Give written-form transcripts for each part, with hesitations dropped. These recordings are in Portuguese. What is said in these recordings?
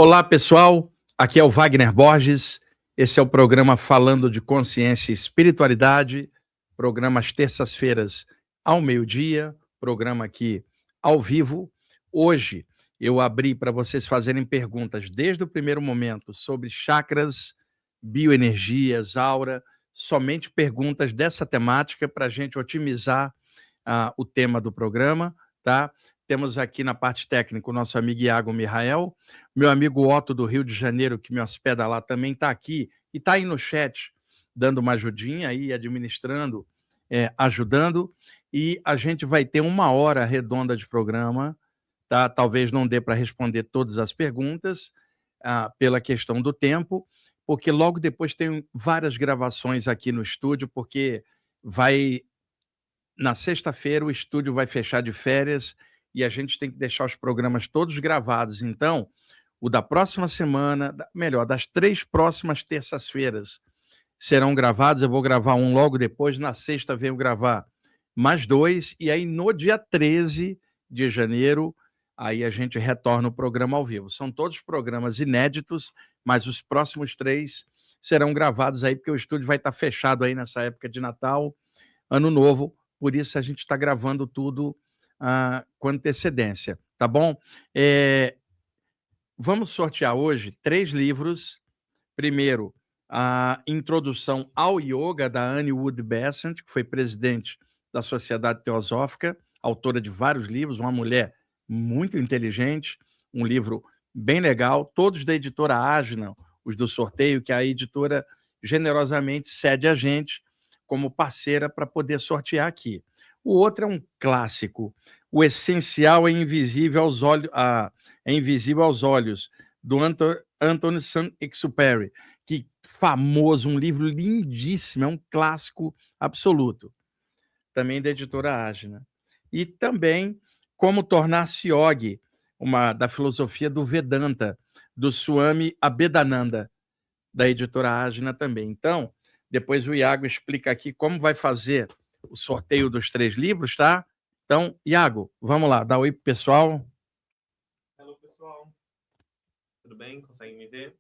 Olá, pessoal. Aqui é o Wagner Borges. Esse é o programa Falando de Consciência e Espiritualidade. Programa às terças-feiras ao meio-dia. Programa aqui ao vivo. Hoje eu abri para vocês fazerem perguntas desde o primeiro momento sobre chakras, bioenergias, aura. Somente perguntas dessa temática para a gente otimizar o tema do programa, tá? Temos aqui na parte técnica o nosso amigo Iago Mihael, meu amigo Otto do Rio de Janeiro, que me hospeda lá, também está aqui e está aí no chat, dando uma ajudinha aí, administrando, ajudando, e a gente vai ter 1 hora redonda de programa, tá? Talvez não dê para responder todas as perguntas, pela questão do tempo, porque logo depois tem várias gravações aqui no estúdio, porque na sexta-feira o estúdio vai fechar de férias e a gente tem que deixar os programas todos gravados. Então, o da próxima semana, melhor, das 3 próximas terças-feiras serão gravados. Eu vou gravar um logo depois, na sexta venho gravar mais 2, e aí no dia 13 de janeiro, aí a gente retorna o programa ao vivo. São todos programas inéditos, mas os próximos 3 serão gravados aí, porque o estúdio vai estar fechado aí nessa época de Natal, Ano Novo, por isso a gente está gravando tudo com antecedência, tá bom? Vamos sortear hoje 3 livros. Primeiro, a Introdução ao Yoga, da Annie Wood Besant, que foi presidente da Sociedade Teosófica, autora de vários livros, uma mulher muito inteligente, um livro bem legal, todos da editora Ágina, os do sorteio, que a editora generosamente cede a gente como parceira para poder sortear aqui. O outro é um clássico, O Essencial é Invisível aos Olhos, do Anthony Saint-Exupéry, que famoso, um livro lindíssimo, é um clássico absoluto, também da editora Ágina. E também Como Tornar-se Yogi, da filosofia do Vedanta, do Swami Abhedananda, da editora Ágina também. Então, depois o Iago explica aqui como vai fazer o sorteio dos 3 livros, tá? Então, Iago, vamos lá, dá oi pro pessoal. Hello, pessoal. Tudo bem? Conseguem me ver?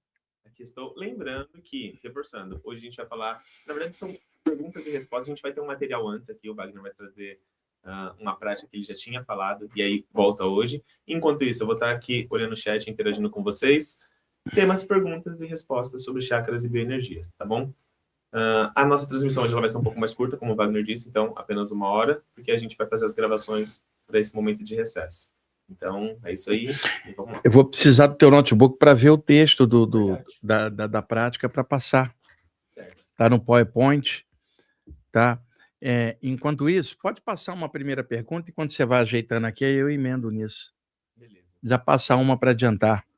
Aqui estou. Lembrando que, reforçando, hoje a gente vai falar, na verdade são perguntas e respostas, a gente vai ter um material antes aqui, o Wagner vai trazer uma prática que ele já tinha falado, e aí volta hoje. Enquanto isso, eu vou estar aqui olhando o chat, interagindo com vocês, temas, perguntas e respostas sobre chakras e bioenergia, tá bom? A nossa transmissão hoje ela vai ser um pouco mais curta, como o Wagner disse, então apenas 1 hora, porque a gente vai fazer as gravações para esse momento de recesso. Então, é isso aí. Vamos lá. Eu vou precisar do teu notebook para ver o texto da prática para passar. Certo. Tá no PowerPoint, tá? Enquanto isso, pode passar uma primeira pergunta e quando você vai ajeitando aqui, aí eu emendo nisso. Beleza. Já passar uma para adiantar.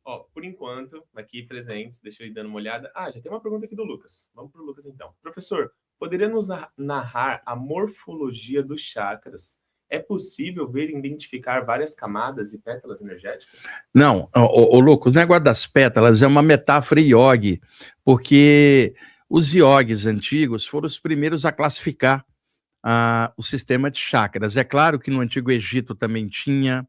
Ó, por enquanto, aqui presentes, deixa eu ir dando uma olhada. Já tem uma pergunta aqui do Lucas. Vamos para o Lucas, então. Professor, poderia nos narrar a morfologia dos chakras? É possível ver e identificar várias camadas e pétalas energéticas? Não, o Lucas, o negócio das pétalas é uma metáfora yogi, porque os yogis antigos foram os primeiros a classificar o sistema de chakras. É claro que no Antigo Egito também tinha,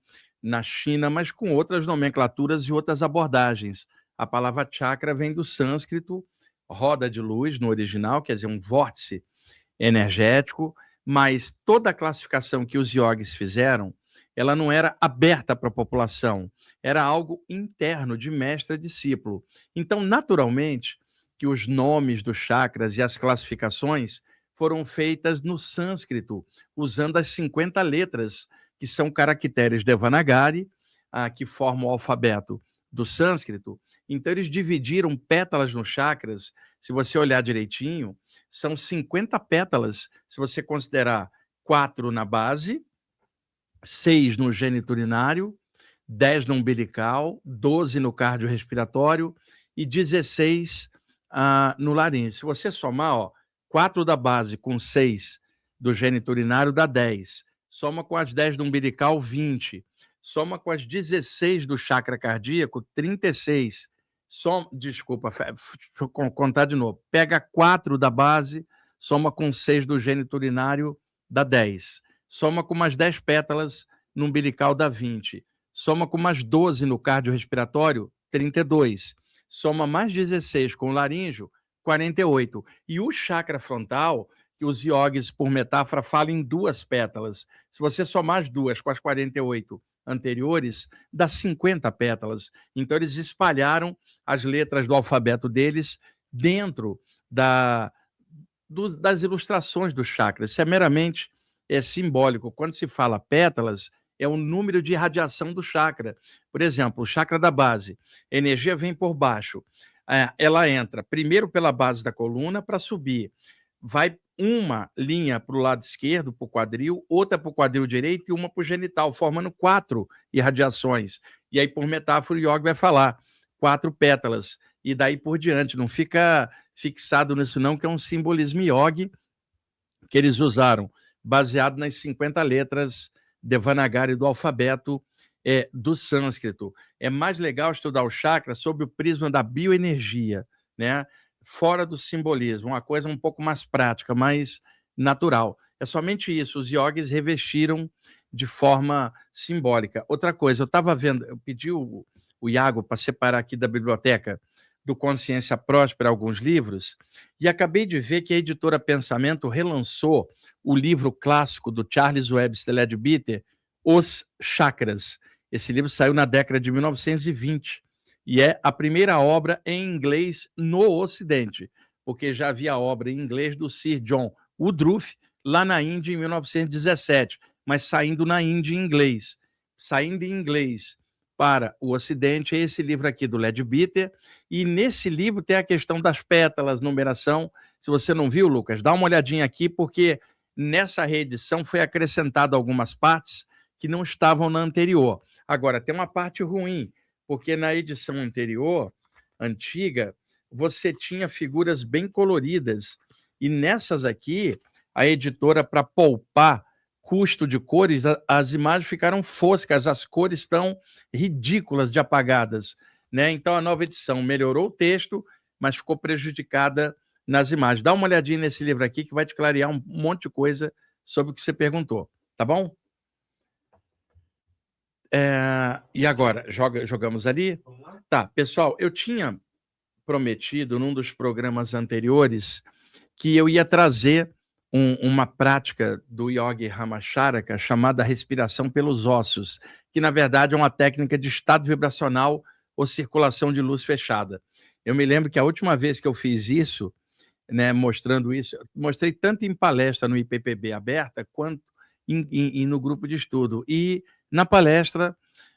na China, mas com outras nomenclaturas e outras abordagens. A palavra chakra vem do sânscrito, roda de luz no original, quer dizer, um vórtice energético, mas toda a classificação que os yogis fizeram, ela não era aberta para a população, era algo interno, de mestre a discípulo. Então, naturalmente, que os nomes dos chakras e as classificações foram feitas no sânscrito, usando as 50 letras, que são caracteres Devanagari, que formam o alfabeto do sânscrito. Então, eles dividiram pétalas nos chakras, se você olhar direitinho, são 50 pétalas, se você considerar 4 na base, 6 no geniturinário, 10 no umbilical, 12 no cardiorrespiratório e 16 no laríngeo. Se você somar, 4 da base com 6 do geniturinário dá 10. Soma com as 10 do umbilical, 20. Soma com as 16 do chakra cardíaco, 36. Desculpa, deixa eu contar de novo. Pega 4 da base, soma com 6 do geniturinário, dá 10. Soma com umas 10 pétalas no umbilical, dá 20. Soma com umas 12 no cardiorrespiratório, 32. Soma mais 16 com o laríngeo, 48. E o chakra frontal, que os iogues, por metáfora, falam em 2 pétalas. Se você somar as 2 com as 48 anteriores, dá 50 pétalas. Então, eles espalharam as letras do alfabeto deles dentro das ilustrações dos chakras. Isso é meramente simbólico. Quando se fala pétalas, é o número de radiação do chakra. Por exemplo, o chakra da base, a energia vem por baixo. Ela entra primeiro pela base da coluna para subir. Vai uma linha para o lado esquerdo, para o quadril, outra para o quadril direito e uma para o genital, formando 4 irradiações. E aí, por metáfora, o yoga vai falar 4 pétalas. E daí por diante. Não fica fixado nisso não, que é um simbolismo yogi que eles usaram, baseado nas 50 letras Devanagari do alfabeto do sânscrito. É mais legal estudar o chakra sob o prisma da bioenergia, né? Fora do simbolismo, uma coisa um pouco mais prática, mais natural. É somente isso, os yogis revestiram de forma simbólica. Outra coisa, eu estava vendo, eu pedi o Iago para separar aqui da biblioteca do Consciência Próspera alguns livros, e acabei de ver que a editora Pensamento relançou o livro clássico do Charles Webster Leadbeater, Os Chakras. Esse livro saiu na década de 1920 e é a primeira obra em inglês no Ocidente, porque já havia obra em inglês do Sir John Woodruff lá na Índia em 1917, mas saindo na Índia em inglês. Saindo em inglês para o Ocidente é esse livro aqui do Leadbeater, e nesse livro tem a questão das pétalas, numeração. Se você não viu, Lucas, dá uma olhadinha aqui, porque nessa reedição foi acrescentado algumas partes que não estavam na anterior. Agora, tem uma parte ruim, porque na edição anterior, antiga, você tinha figuras bem coloridas, e nessas aqui, a editora, para poupar custo de cores, as imagens ficaram foscas, as cores estão ridículas de apagadas, né? Então, a nova edição melhorou o texto, mas ficou prejudicada nas imagens. Dá uma olhadinha nesse livro aqui, que vai te clarear um monte de coisa sobre o que você perguntou, tá bom? E agora, jogamos ali? Tá, pessoal, eu tinha prometido num dos programas anteriores que eu ia trazer uma prática do Yogi Ramacharaka chamada respiração pelos ossos, que na verdade é uma técnica de estado vibracional ou circulação de luz fechada. Eu me lembro que a última vez que eu fiz isso, né, mostrando isso, mostrei tanto em palestra no IPPB aberta, quanto no grupo de estudo. E na palestra,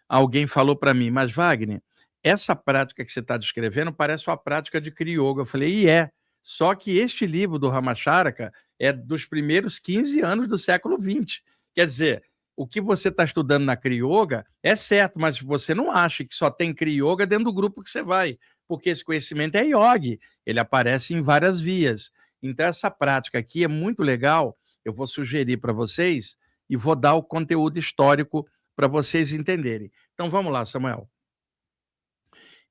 alguém falou para mim, mas Wagner, essa prática que você está descrevendo parece uma prática de Kriya Yoga. Eu falei, e é. Só que este livro do Ramacharaka é dos primeiros 15 anos do século XX. Quer dizer, o que você está estudando na Kriya Yoga é certo, mas você não acha que só tem Kriya Yoga dentro do grupo que você vai, porque esse conhecimento é yogi, ele aparece em várias vias. Então, essa prática aqui é muito legal, eu vou sugerir para vocês e vou dar o conteúdo histórico para vocês entenderem. Então, vamos lá, Samuel.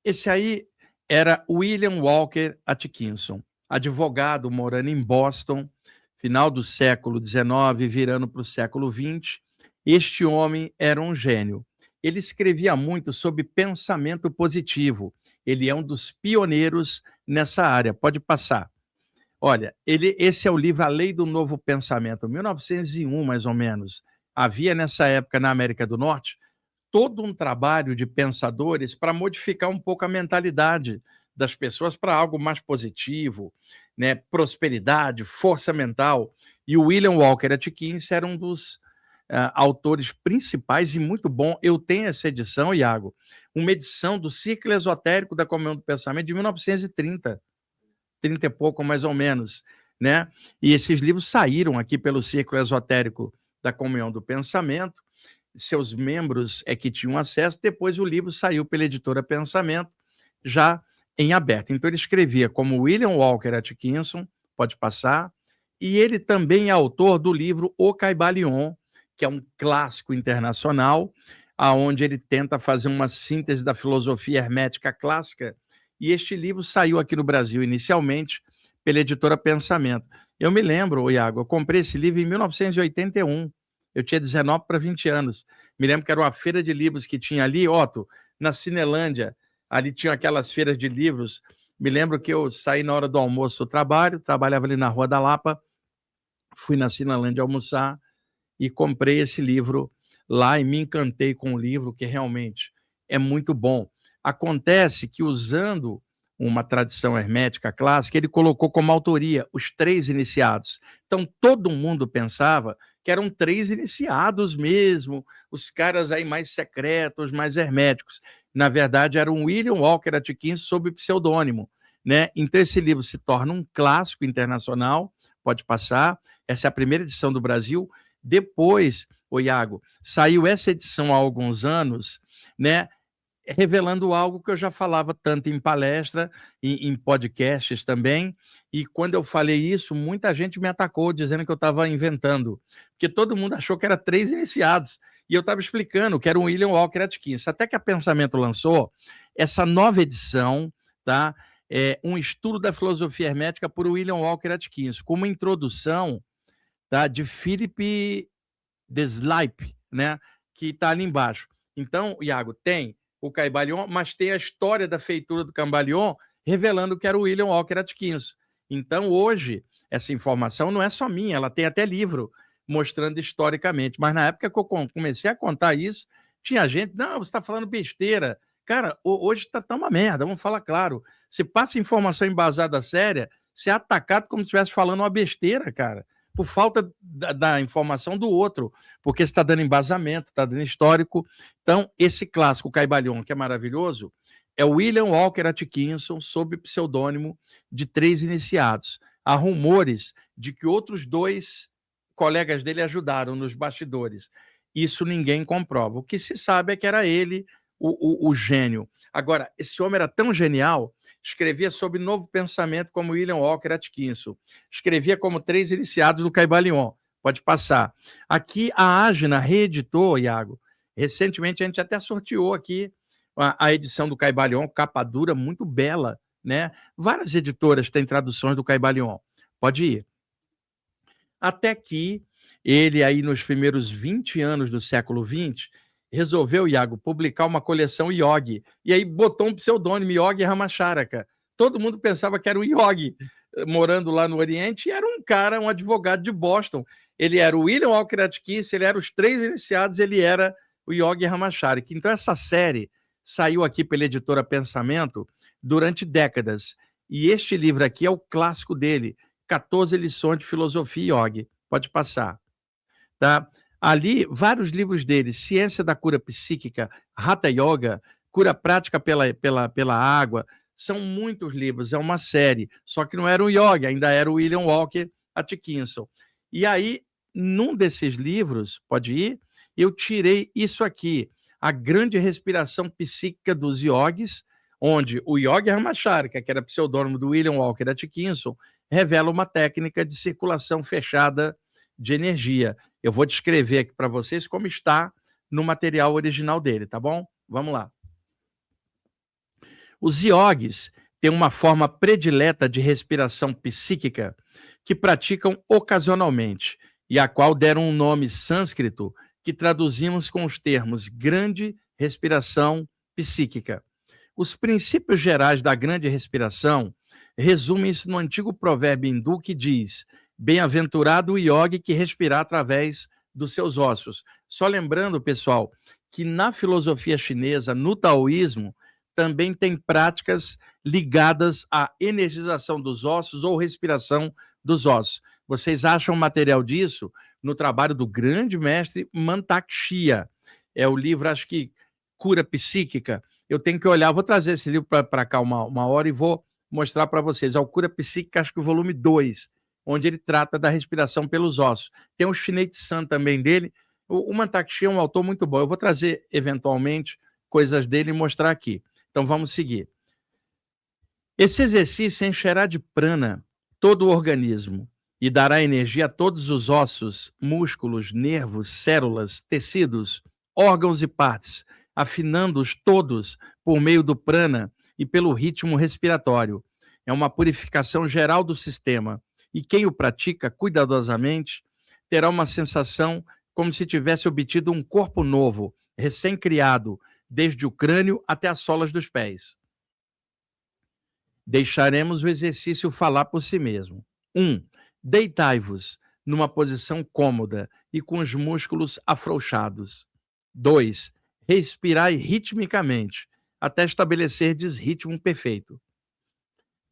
Esse aí era William Walker Atkinson, advogado morando em Boston, final do século XIX, virando para o século XX. Este homem era um gênio. Ele escrevia muito sobre pensamento positivo. Ele é um dos pioneiros nessa área. Pode passar. Olha, esse é o livro A Lei do Novo Pensamento, 1901, mais ou menos. Havia nessa época, na América do Norte, todo um trabalho de pensadores para modificar um pouco a mentalidade das pessoas para algo mais positivo, né? Prosperidade, força mental. E o William Walker Atkinson era um dos autores principais e muito bom. Eu tenho essa edição, Iago, uma edição do Círculo Esotérico da Comunhão do Pensamento de 1930, 30 e pouco mais ou menos, né? E esses livros saíram aqui pelo Círculo Esotérico da Comunhão do Pensamento, seus membros é que tinham acesso. Depois o livro saiu pela editora Pensamento, já em aberto. Então ele escrevia como William Walker Atkinson, pode passar, e ele também é autor do livro O Kybalion, que é um clássico internacional, aonde ele tenta fazer uma síntese da filosofia hermética clássica, e este livro saiu aqui no Brasil inicialmente pela editora Pensamento. Eu me lembro, Iago, eu comprei esse livro em 1981, eu tinha 19 para 20 anos. Me lembro que era uma feira de livros que tinha ali, Otto, na Cinelândia, Ali tinha aquelas feiras de livros. Me lembro que eu saí na hora do almoço do trabalho, trabalhava ali na Rua da Lapa, fui na Cinelândia almoçar e comprei esse livro lá e me encantei com o livro, que realmente é muito bom. Acontece que, usando uma tradição hermética clássica, ele colocou como autoria os 3 iniciados. Então, todo mundo pensava que eram 3 iniciados mesmo, os caras aí mais secretos, mais herméticos. Na verdade, era um William Walker Atkinson sob pseudônimo, né? Então, esse livro se torna um clássico internacional, pode passar. Essa é a primeira edição do Brasil. Depois, Iago, saiu essa edição há alguns anos, né? Revelando algo que eu já falava tanto em palestra, em podcasts também, e quando eu falei isso, muita gente me atacou, dizendo que eu estava inventando, porque todo mundo achou que era 3 iniciados, e eu estava explicando que era um William Walker Atkinson, até que a Pensamento lançou essa nova edição, tá? Um estudo da filosofia hermética por William Walker Atkinson, com uma introdução, tá, de Philip Deslipe, né, que está ali embaixo. Então, Iago, tem o Caibalion, mas tem a história da feitura do Cambalion, revelando que era o William Walker Atkinson. Então, hoje, essa informação não é só minha, ela tem até livro mostrando historicamente. Mas na época que eu comecei a contar isso, tinha gente, não, você está falando besteira. Cara, hoje está uma merda, vamos falar claro. Você passa informação embasada séria, você é atacado como se estivesse falando uma besteira, cara, por falta da informação do outro, porque você está dando embasamento, está dando histórico. Então, esse clássico, Caibalion, que é maravilhoso, é o William Walker Atkinson, sob pseudônimo de 3 iniciados. Há rumores de que outros 2 colegas dele ajudaram nos bastidores. Isso ninguém comprova. O que se sabe é que era ele o gênio. Agora, esse homem era tão genial, escrevia sobre novo pensamento como William Walker Atkinson, escrevia como 3 iniciados do Caibalion. Pode passar. Aqui a Ágina reeditou, Iago. Recentemente a gente até sorteou aqui a edição do Caibalion, capa dura, muito bela, né? Várias editoras têm traduções do Caibalion. Pode ir. Até que ele, aí nos primeiros 20 anos do século XX, resolveu, Iago, publicar uma coleção Yogi. E aí botou um pseudônimo, Yogi Ramacharaka. Todo mundo pensava que era o Yogi, morando lá no Oriente, e era um cara, um advogado de Boston. Ele era o William Walker Atkinson, ele era os 3 iniciados, ele era o Yogi Ramacharaka. Então, essa série saiu aqui pela editora Pensamento durante décadas. E este livro aqui é o clássico dele, 14 lições de filosofia Yogi. Pode passar. Tá? Ali, vários livros dele, Ciência da Cura Psíquica, Hatha Yoga, Cura Prática pela Água, são muitos livros, é uma série, só que não era o Yogi, ainda era o William Walker Atkinson. E aí, num desses livros, pode ir, eu tirei isso aqui, A Grande Respiração Psíquica dos Yogis, onde o Yogi Ramacharaka, que era pseudônimo do William Walker Atkinson, revela uma técnica de circulação fechada de energia. Eu vou descrever aqui para vocês como está no material original dele, tá bom? Vamos lá. Os yogis têm uma forma predileta de respiração psíquica que praticam ocasionalmente e a qual deram um nome sânscrito que traduzimos com os termos grande respiração psíquica. Os princípios gerais da grande respiração resumem-se no antigo provérbio hindu que diz: bem-aventurado o yogi que respirar através dos seus ossos. Só lembrando, pessoal, que na filosofia chinesa, no taoísmo, também tem práticas ligadas à energização dos ossos ou respiração dos ossos. Vocês acham material disso no trabalho do grande mestre Mantak-Chia. É o livro, acho que, Cura Psíquica. Eu tenho que olhar, vou trazer esse livro para cá uma hora e vou mostrar para vocês. É o Cura Psíquica, acho que o volume 2, onde ele trata da respiração pelos ossos. Tem o Shinei-san também dele. O Mantak-Chia é um autor muito bom. Eu vou trazer, eventualmente, coisas dele e mostrar aqui. Então, vamos seguir. Esse exercício encherá de prana todo o organismo e dará energia a todos os ossos, músculos, nervos, células, tecidos, órgãos e partes, afinando-os todos por meio do prana e pelo ritmo respiratório. É uma purificação geral do sistema e quem o pratica cuidadosamente terá uma sensação como se tivesse obtido um corpo novo, recém-criado, desde o crânio até as solas dos pés. Deixaremos o exercício falar por si mesmo. 1. Deitai-vos numa posição cômoda e com os músculos afrouxados. 2. Respirai ritmicamente, até estabelecerdes ritmo perfeito.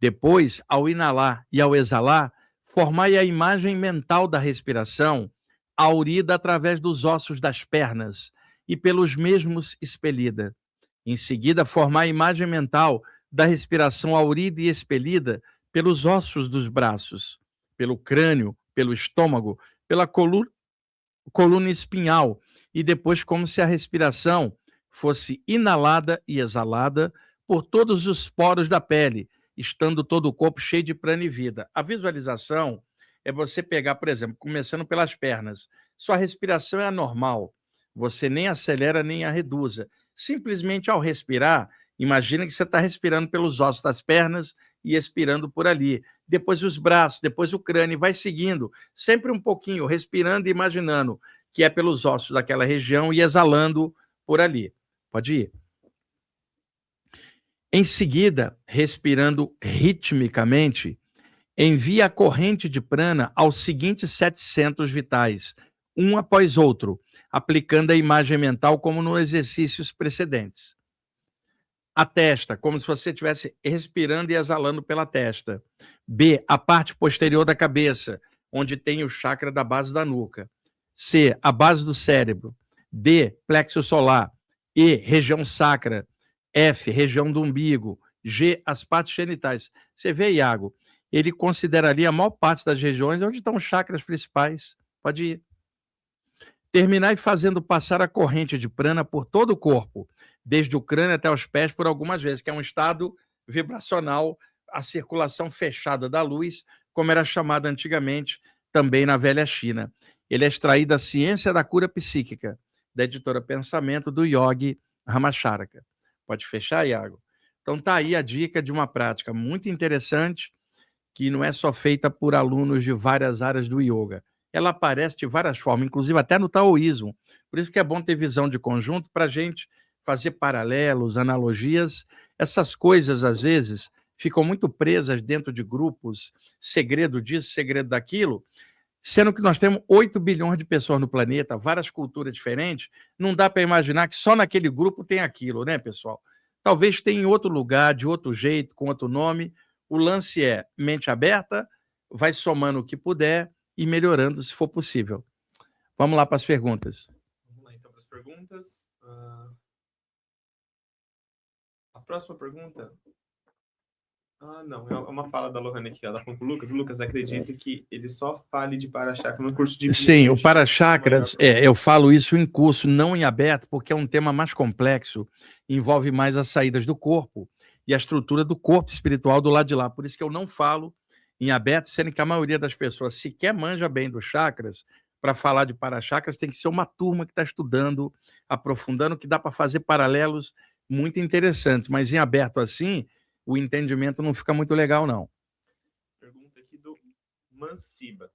Depois, ao inalar e ao exalar, formai a imagem mental da respiração, aurida através dos ossos das pernas e pelos mesmos expelida. Em seguida, formai a imagem mental da respiração aurida e expelida pelos ossos dos braços, pelo crânio, pelo estômago, pela coluna espinhal, e depois como se a respiração fosse inalada e exalada por todos os poros da pele, estando todo o corpo cheio de prana e vida. A visualização é você pegar, por exemplo, começando pelas pernas. Sua respiração é anormal. Você nem acelera nem a reduza. Simplesmente ao respirar, imagina que você está respirando pelos ossos das pernas e expirando por ali. Depois os braços, depois o crânio, vai seguindo, sempre um pouquinho, respirando e imaginando que é pelos ossos daquela região e exalando por ali. Pode ir. Em seguida, respirando ritmicamente, envia a corrente de prana aos seguintes 700 vitais, um após outro, aplicando a imagem mental como nos exercícios precedentes. A testa, como se você estivesse respirando e exalando pela testa. B, a parte posterior da cabeça, onde tem o chakra da base da nuca. C, a base do cérebro. D, plexo solar. E, região sacra. F, região do umbigo. G, as partes genitais. Você vê, Iago, ele considera ali a maior parte das regiões onde estão os chakras principais. Pode ir. Terminai fazendo passar a corrente de prana por todo o corpo, desde o crânio até os pés por algumas vezes, que é um estado vibracional, a circulação fechada da luz, como era chamada antigamente também na velha China. Ele é extraído da Ciência da Cura Psíquica, da editora Pensamento, do Yogi Ramacharaka. Pode fechar, Iago? Então tá aí a dica de uma prática muito interessante, que não é só feita por alunos de várias áreas do yoga. Ela aparece de várias formas, inclusive até no taoísmo. Por isso que é bom ter visão de conjunto para a gente fazer paralelos, analogias. Essas coisas, às vezes, ficam muito presas dentro de grupos, segredo disso, segredo daquilo, sendo que nós temos 8 bilhões de pessoas no planeta, várias culturas diferentes, não dá para imaginar que só naquele grupo tem aquilo, né, pessoal? Talvez tenha em outro lugar, de outro jeito, com outro nome. O lance é mente aberta, vai somando o que puder e melhorando se for possível. Vamos lá para as perguntas. Vamos lá, então, para as perguntas. A próxima pergunta... não, é uma fala da Lohane aqui, ela falou com o Lucas. Lucas, acredita que ele só fale de para-chakra no curso de... Sim, o para-chakras, eu falo isso em curso, não em aberto, porque é um tema mais complexo, envolve mais as saídas do corpo e a estrutura do corpo espiritual do lado de lá. Por isso que eu não falo em aberto, sendo que a maioria das pessoas sequer manja bem dos chakras. Para falar de para-chakras tem que ser uma turma que está estudando, aprofundando, que dá para fazer paralelos muito interessantes, mas em aberto assim, o entendimento não fica muito legal, não. Pergunta aqui do Mansiba.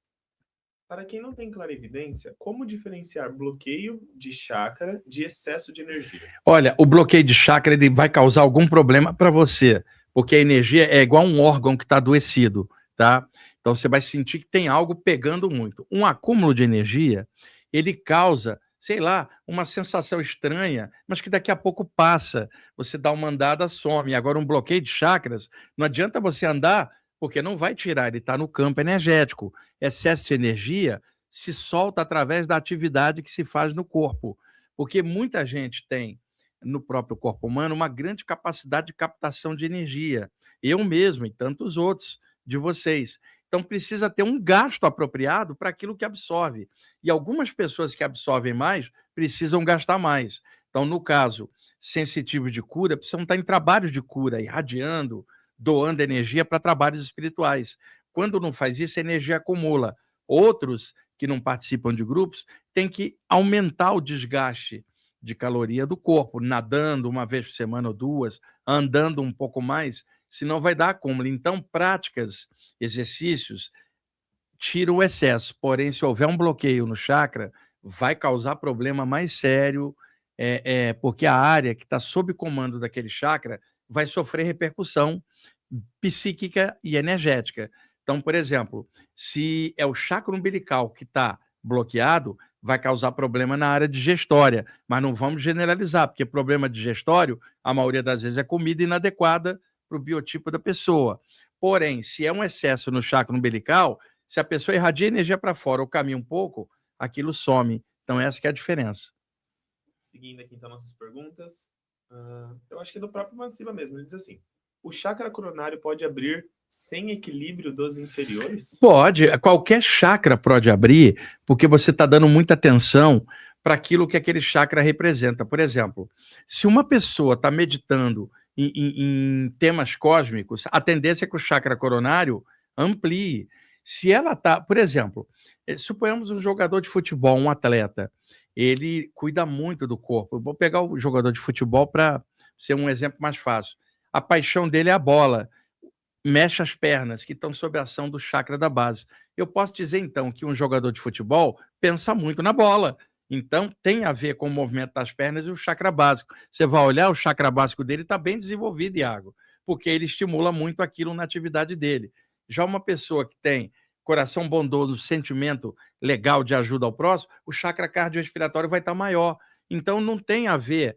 Para quem não tem clarividência, como diferenciar bloqueio de chakra de excesso de energia? Olha, o bloqueio de chakra ele vai causar algum problema para você, porque a energia é igual um órgão que está adoecido, tá? Então você vai sentir que tem algo pegando muito. Um acúmulo de energia, ele causa, sei lá, uma sensação estranha, mas que daqui a pouco passa. Você dá uma andada, some. Agora, um bloqueio de chakras, não adianta você andar, porque não vai tirar, ele está no campo energético. Excesso de energia se solta através da atividade que se faz no corpo, porque muita gente tem no próprio corpo humano uma grande capacidade de captação de energia. Eu mesmo e tantos outros de vocês. Então, precisa ter um gasto apropriado para aquilo que absorve. E algumas pessoas que absorvem mais precisam gastar mais. Então, no caso, sensitivos de cura precisam estar em trabalhos de cura, irradiando, doando energia para trabalhos espirituais. Quando não faz isso, a energia acumula. Outros que não participam de grupos têm que aumentar o desgaste de caloria do corpo, nadando uma vez por semana ou duas, andando um pouco mais, senão vai dar acúmulo. Então, práticas, exercícios, tiram o excesso. Porém, se houver um bloqueio no chakra, vai causar problema mais sério, porque a área que está sob comando daquele chakra vai sofrer repercussão psíquica e energética. Então, por exemplo, se é o chakra umbilical que está bloqueado, vai causar problema na área digestória, mas não vamos generalizar, porque problema digestório, a maioria das vezes é comida inadequada para o biotipo da pessoa. Porém, se é um excesso no chakra umbilical, se a pessoa irradia energia para fora ou caminha um pouco, aquilo some. Então, essa que é a diferença. Seguindo aqui, então, nossas perguntas. Eu acho que é do próprio Mansiva mesmo. Ele diz assim, o chakra coronário pode abrir sem equilíbrio dos inferiores? Pode, qualquer chakra pode abrir, porque você está dando muita atenção para aquilo que aquele chakra representa. Por exemplo, se uma pessoa está meditando em temas cósmicos, a tendência é que o chakra coronário amplie. Se ela está, por exemplo, suponhamos um jogador de futebol, um atleta, ele cuida muito do corpo. Eu vou pegar o jogador de futebol para ser um exemplo mais fácil. A paixão dele é a bola. Mexe as pernas, que estão sob a ação do chakra da base. Eu posso dizer, então, que um jogador de futebol pensa muito na bola. Então, tem a ver com o movimento das pernas e o chakra básico. Você vai olhar, o chakra básico dele está bem desenvolvido, Iago, porque ele estimula muito aquilo na atividade dele. Já uma pessoa que tem coração bondoso, sentimento legal de ajuda ao próximo, o chakra cardiorrespiratório vai estar maior. Então, não tem a ver,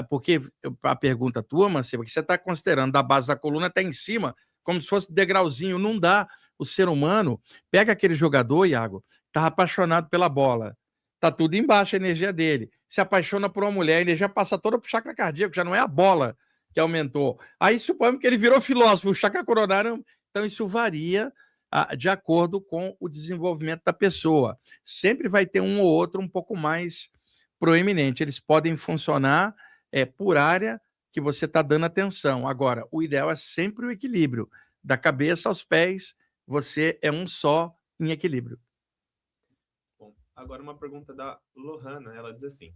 porque a pergunta tua, Mancebo, que você está considerando da base da coluna até em cima, como se fosse degrauzinho, não dá. O ser humano, pega aquele jogador, Iago, tá apaixonado pela bola, tá tudo embaixo a energia dele, se apaixona por uma mulher, a energia passa toda pro chakra cardíaco, já não é a bola que aumentou. Aí suponhamos que ele virou filósofo, o chakra coronário, então isso varia de acordo com o desenvolvimento da pessoa. Sempre vai ter um ou outro um pouco mais proeminente, eles podem funcionar por área que você está dando atenção. Agora, o ideal é sempre o equilíbrio. Da cabeça aos pés, você é um só em equilíbrio. Bom, agora uma pergunta da Lohana. Ela diz assim,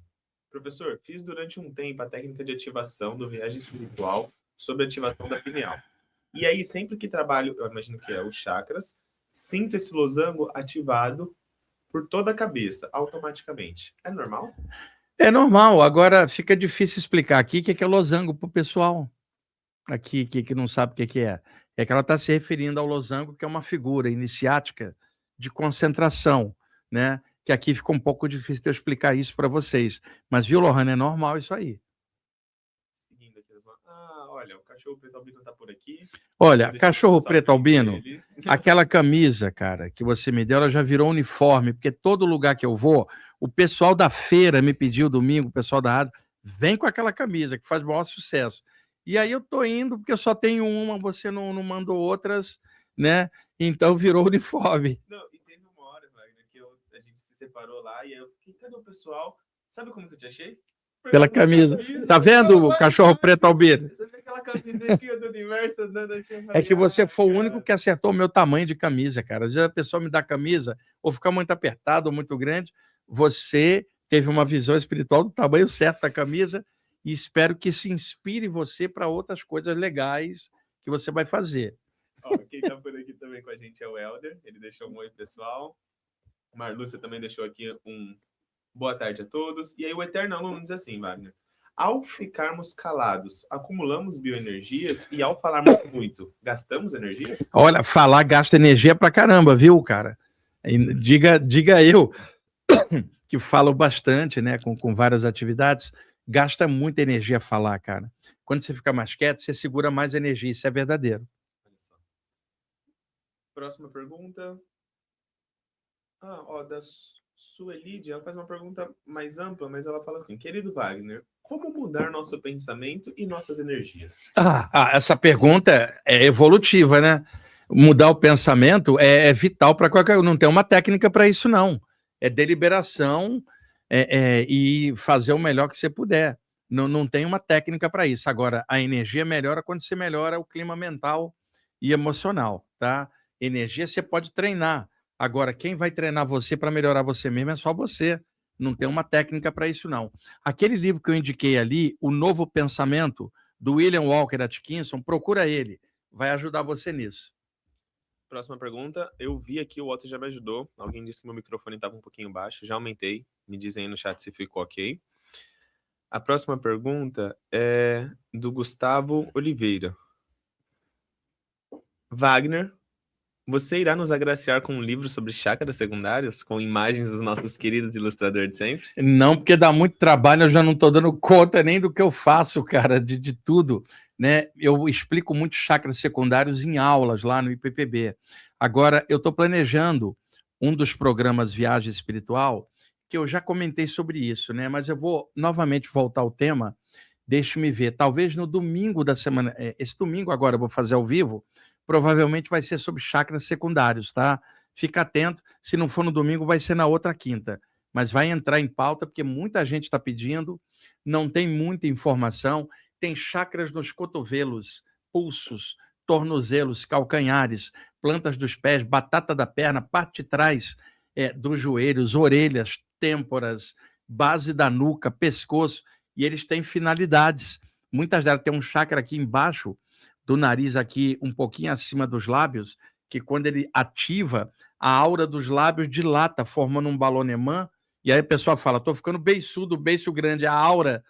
professor, fiz durante um tempo a técnica de ativação do viagem espiritual sobre a ativação da pineal. E aí, sempre que trabalho, eu imagino que é os chakras, sinto esse losango ativado por toda a cabeça, automaticamente. É normal? É normal. Agora, fica difícil explicar aqui o que é losango para o pessoal aqui que não sabe o que é. É que ela está se referindo ao losango, que é uma figura iniciática de concentração, né? Que aqui fica um pouco difícil de eu explicar isso para vocês. Mas, viu, Lohana, é normal isso aí. Seguindo aqui, olha, o cachorro preto albino está por aqui. Olha, cachorro preto albino, aquela camisa, cara, que você me deu, ela já virou uniforme, porque todo lugar que eu vou, o pessoal da feira me pediu domingo, o pessoal da rádio, vem com aquela camisa, que faz o maior sucesso. E aí eu tô indo, porque eu só tenho uma, você não mandou outras, né? Então virou uniforme. Não, e teve uma hora, Wagner, que a gente se separou lá, e aí eu fiquei, cadê o pessoal? Sabe como que eu te achei? Pela camisa. Tá vendo o cachorro preto albino? Você vê aquela camisetinha do universo andando assim. É que você foi o único que acertou o meu tamanho de camisa, cara. Às vezes a pessoa me dá camisa, ou fica muito apertado ou muito grande. Você teve uma visão espiritual do tamanho certo da camisa e espero que se inspire você para outras coisas legais que você vai fazer. Ó, quem tá por aqui também com a gente é o Helder. Ele deixou um oi, pessoal. O Marlúcia também deixou aqui um boa tarde a todos. E aí o Eterno Aluno diz assim, Wagner. Ao ficarmos calados, acumulamos bioenergias e ao falarmos muito, gastamos energias? Olha, falar gasta energia pra caramba, viu, cara? Diga eu, que falo bastante, né, com várias atividades, gasta muita energia falar, cara. Quando você fica mais quieto, você segura mais energia, isso é verdadeiro. Olha só. Próxima pergunta. Da Suelide, ela faz uma pergunta mais ampla, mas ela fala assim, querido Wagner, como mudar nosso pensamento e nossas energias? Essa pergunta é evolutiva, né? Mudar o pensamento é vital para qualquer... Não tem uma técnica para isso, não. É deliberação e fazer o melhor que você puder. Não tem uma técnica para isso. Agora, a energia melhora quando você melhora o clima mental e emocional, tá? Energia você pode treinar. Agora, quem vai treinar você para melhorar você mesmo é só você. Não tem uma técnica para isso, não. Aquele livro que eu indiquei ali, O Novo Pensamento, do William Walker Atkinson, procura ele. Vai ajudar você nisso. Próxima pergunta. Eu vi aqui, o Otto já me ajudou. Alguém disse que meu microfone estava um pouquinho baixo. Já aumentei. Me dizem aí no chat se ficou ok. A próxima pergunta é do Gustavo Oliveira. Wagner, você irá nos agraciar com um livro sobre chácaras secundárias, com imagens dos nossos queridos ilustradores de sempre? Não, porque dá muito trabalho, eu já não estou dando conta nem do que eu faço, cara, de tudo, né? Eu explico muito chakras secundários em aulas lá no IPPB. Agora, eu estou planejando um dos programas Viagem Espiritual, que eu já comentei sobre isso, né? Mas eu vou novamente voltar ao tema, deixe-me ver, talvez no domingo da semana, esse domingo agora eu vou fazer ao vivo, provavelmente vai ser sobre chakras secundários, tá? Fica atento, se não for no domingo, vai ser na outra quinta, mas vai entrar em pauta porque muita gente está pedindo, não tem muita informação, tem chakras nos cotovelos, pulsos, tornozelos, calcanhares, plantas dos pés, batata da perna, parte de trás dos joelhos, orelhas, têmporas, base da nuca, pescoço, e eles têm finalidades. Muitas delas têm um chakra aqui embaixo do nariz, aqui um pouquinho acima dos lábios, que quando ele ativa, a aura dos lábios dilata, formando um balonemã, e aí a pessoa fala, estou ficando beiçudo, beiço grande, a aura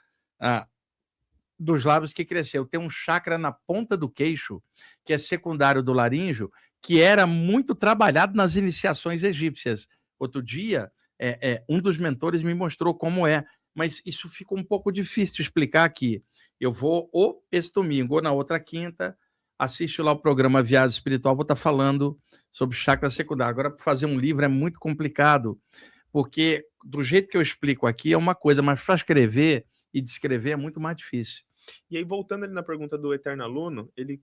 dos lábios que cresceu. Tem um chakra na ponta do queixo, que é secundário do laríngeo, que era muito trabalhado nas iniciações egípcias. Outro dia, um dos mentores me mostrou como é, mas isso fica um pouco difícil de explicar aqui. Eu vou ou esse domingo ou na outra quinta, assiste lá o programa Viagem Espiritual, vou estar falando sobre chakra secundário. Agora, para fazer um livro é muito complicado, porque do jeito que eu explico aqui é uma coisa, mas para escrever e descrever é muito mais difícil. E aí, voltando ali na pergunta do Eterno Aluno, ele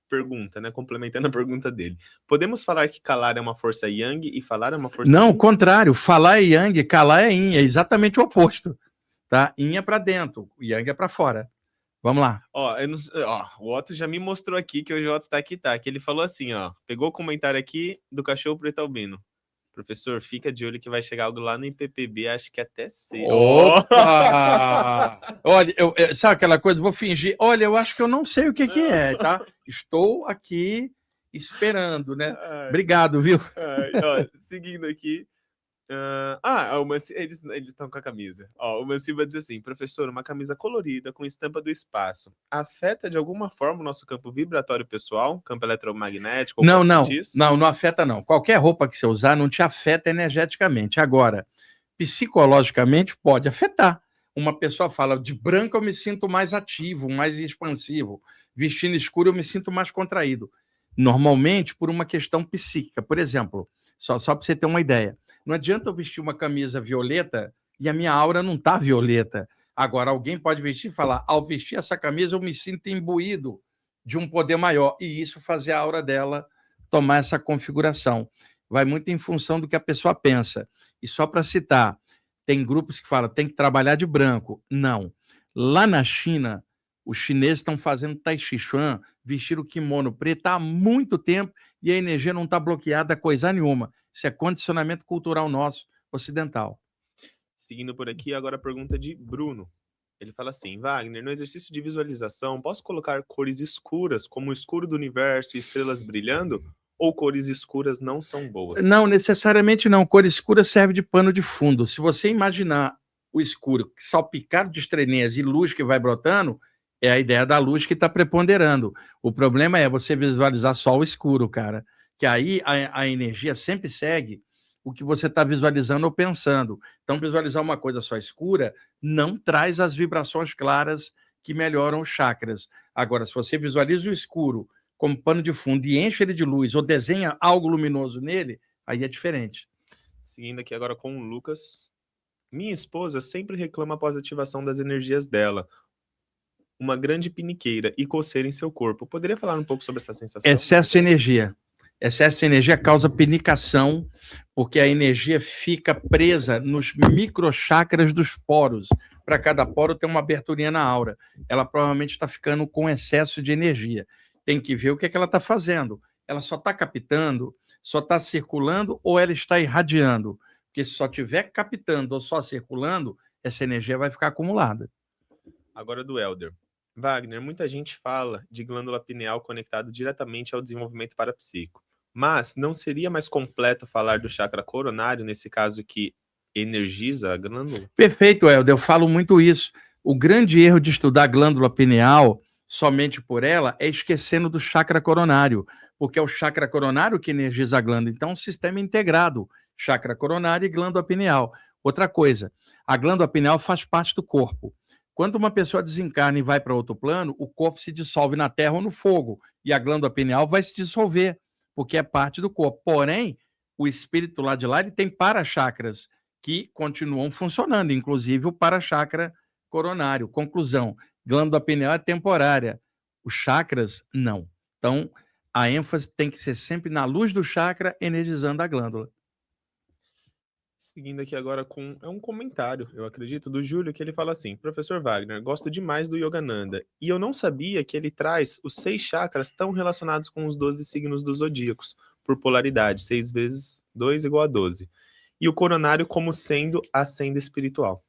pergunta, né, complementando a pergunta dele. Podemos falar que calar é uma força yang e falar é uma força Não, yin? o contrário. Falar é yang, calar é yin. É exatamente o oposto. Tá? Yin é para dentro, yang é para fora. Vamos lá. O Otto já me mostrou aqui que hoje o Otto tá aqui, tá? Que ele falou assim, ó. Pegou o comentário aqui do cachorro preto albino. Professor, fica de olho que vai chegar algo lá no IPPB, acho que até sei. Opa! Olha, sabe aquela coisa? Vou fingir. Olha, eu acho que eu não sei o que é, tá? Estou aqui esperando, né? Obrigado, viu? Seguindo aqui. Eles estão com a camisa. Ó, o Manciba diz assim, professor, uma camisa colorida com estampa do espaço afeta de alguma forma o nosso campo vibratório pessoal, campo eletromagnético? Não afeta não. Qualquer roupa que você usar não te afeta energeticamente. Agora, psicologicamente pode afetar. Uma pessoa fala, de branco eu me sinto mais ativo, mais expansivo. Vestindo escuro eu me sinto mais contraído. Normalmente por uma questão psíquica. Por exemplo, só para você ter uma ideia, não adianta eu vestir uma camisa violeta e a minha aura não está violeta. Agora, alguém pode vestir e falar, ao vestir essa camisa eu me sinto imbuído de um poder maior. E isso fazer a aura dela tomar essa configuração. Vai muito em função do que a pessoa pensa. E só para citar, tem grupos que falam, tem que trabalhar de branco. Não. Lá na China, os chineses estão fazendo Tai Chi Chuan, vestir o kimono preto há muito tempo e a energia não está bloqueada coisa nenhuma. Isso é condicionamento cultural nosso, ocidental. Seguindo por aqui, agora a pergunta de Bruno. Ele fala assim, Wagner, no exercício de visualização, posso colocar cores escuras, como o escuro do universo e estrelas brilhando? Ou cores escuras não são boas? Não, necessariamente não. Cor escura serve de pano de fundo. Se você imaginar o escuro salpicado de estrelinhas e luz que vai brotando, é a ideia da luz que está preponderando. O problema é você visualizar só o escuro, cara. Que aí a energia sempre segue o que você está visualizando ou pensando. Então, visualizar uma coisa só escura não traz as vibrações claras que melhoram os chakras. Agora, se você visualiza o escuro como pano de fundo e enche ele de luz ou desenha algo luminoso nele, aí é diferente. Seguindo aqui agora com o Lucas. Minha esposa sempre reclama após a ativação das energias dela. Uma grande piniqueira e coceira em seu corpo. Poderia falar um pouco sobre essa sensação? Excesso de energia. Excesso de energia causa pinicação, porque a energia fica presa nos microchakras dos poros. Para cada poro tem uma aberturinha na aura. Ela provavelmente está ficando com excesso de energia. Tem que ver o que ela está fazendo. Ela só está captando, só está circulando ou ela está irradiando? Porque se só estiver captando ou só circulando, essa energia vai ficar acumulada. Agora do Elder. Wagner, muita gente fala de glândula pineal conectado diretamente ao desenvolvimento parapsíquico. Mas não seria mais completo falar do chakra coronário, nesse caso que energiza a glândula? Perfeito, Helder, eu falo muito isso. O grande erro de estudar a glândula pineal somente por ela é esquecendo do chakra coronário, porque é o chakra coronário que energiza a glândula. Então, é um sistema integrado, chakra coronário e glândula pineal. Outra coisa, a glândula pineal faz parte do corpo. Quando uma pessoa desencarna e vai para outro plano, o corpo se dissolve na terra ou no fogo, e a glândula pineal vai se dissolver, porque é parte do corpo. Porém, o espírito lá de lá, ele tem para-chakras que continuam funcionando, inclusive o para-chakra coronário. Conclusão, glândula pineal é temporária, os chakras não. Então, a ênfase tem que ser sempre na luz do chakra, energizando a glândula. Seguindo aqui agora com um comentário, eu acredito, do Júlio, que ele fala assim: Professor Wagner, gosto demais do Yogananda, e eu não sabia que ele traz os 6 chakras tão relacionados com os 12 signos dos zodíacos, por polaridade, 6 vezes 2 igual a 12. E o coronário como sendo a senda espiritual.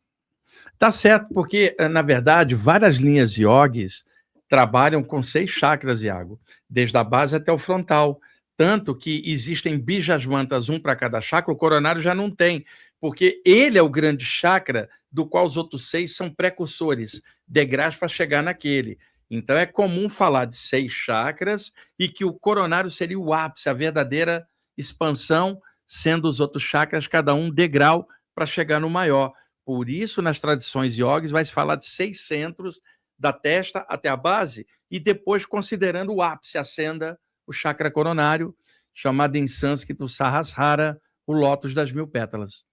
Tá certo, porque, na verdade, várias linhas yogis trabalham com 6 chakras, Iago, desde a base até o frontal. Tanto que existem bijasmantas, um para cada chakra, o coronário já não tem, porque ele é o grande chakra, do qual os outros 6 são precursores, degraus para chegar naquele. Então é comum falar de 6 chakras e que o coronário seria o ápice, a verdadeira expansão, sendo os outros chakras cada um degrau para chegar no maior. Por isso, nas tradições yogis, vai se falar de 6 centros, da testa até a base, e depois considerando o ápice, a senda, o chakra coronário, chamado em sânscrito Sahasrara, o lótus das 1000 pétalas.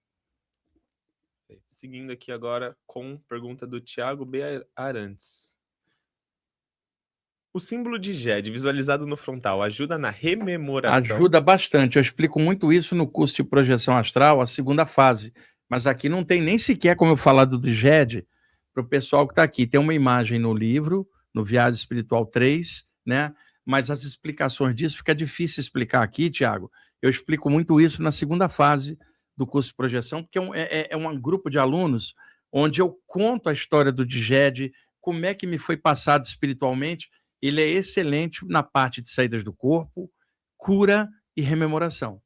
Seguindo aqui agora com pergunta do Tiago B. Arantes. O símbolo de GED visualizado no frontal ajuda na rememoração? Ajuda bastante. Eu explico muito isso no curso de projeção astral, a segunda fase. Mas aqui não tem nem sequer como eu falar do GED para o pessoal que está aqui. Tem uma imagem no livro, no Viagem Espiritual 3, né? Mas as explicações disso fica difícil explicar aqui, Tiago. Eu explico muito isso na segunda fase do curso de projeção, porque é um grupo de alunos onde eu conto a história do GED, como é que me foi passado espiritualmente. Ele é excelente na parte de saídas do corpo, cura e rememoração.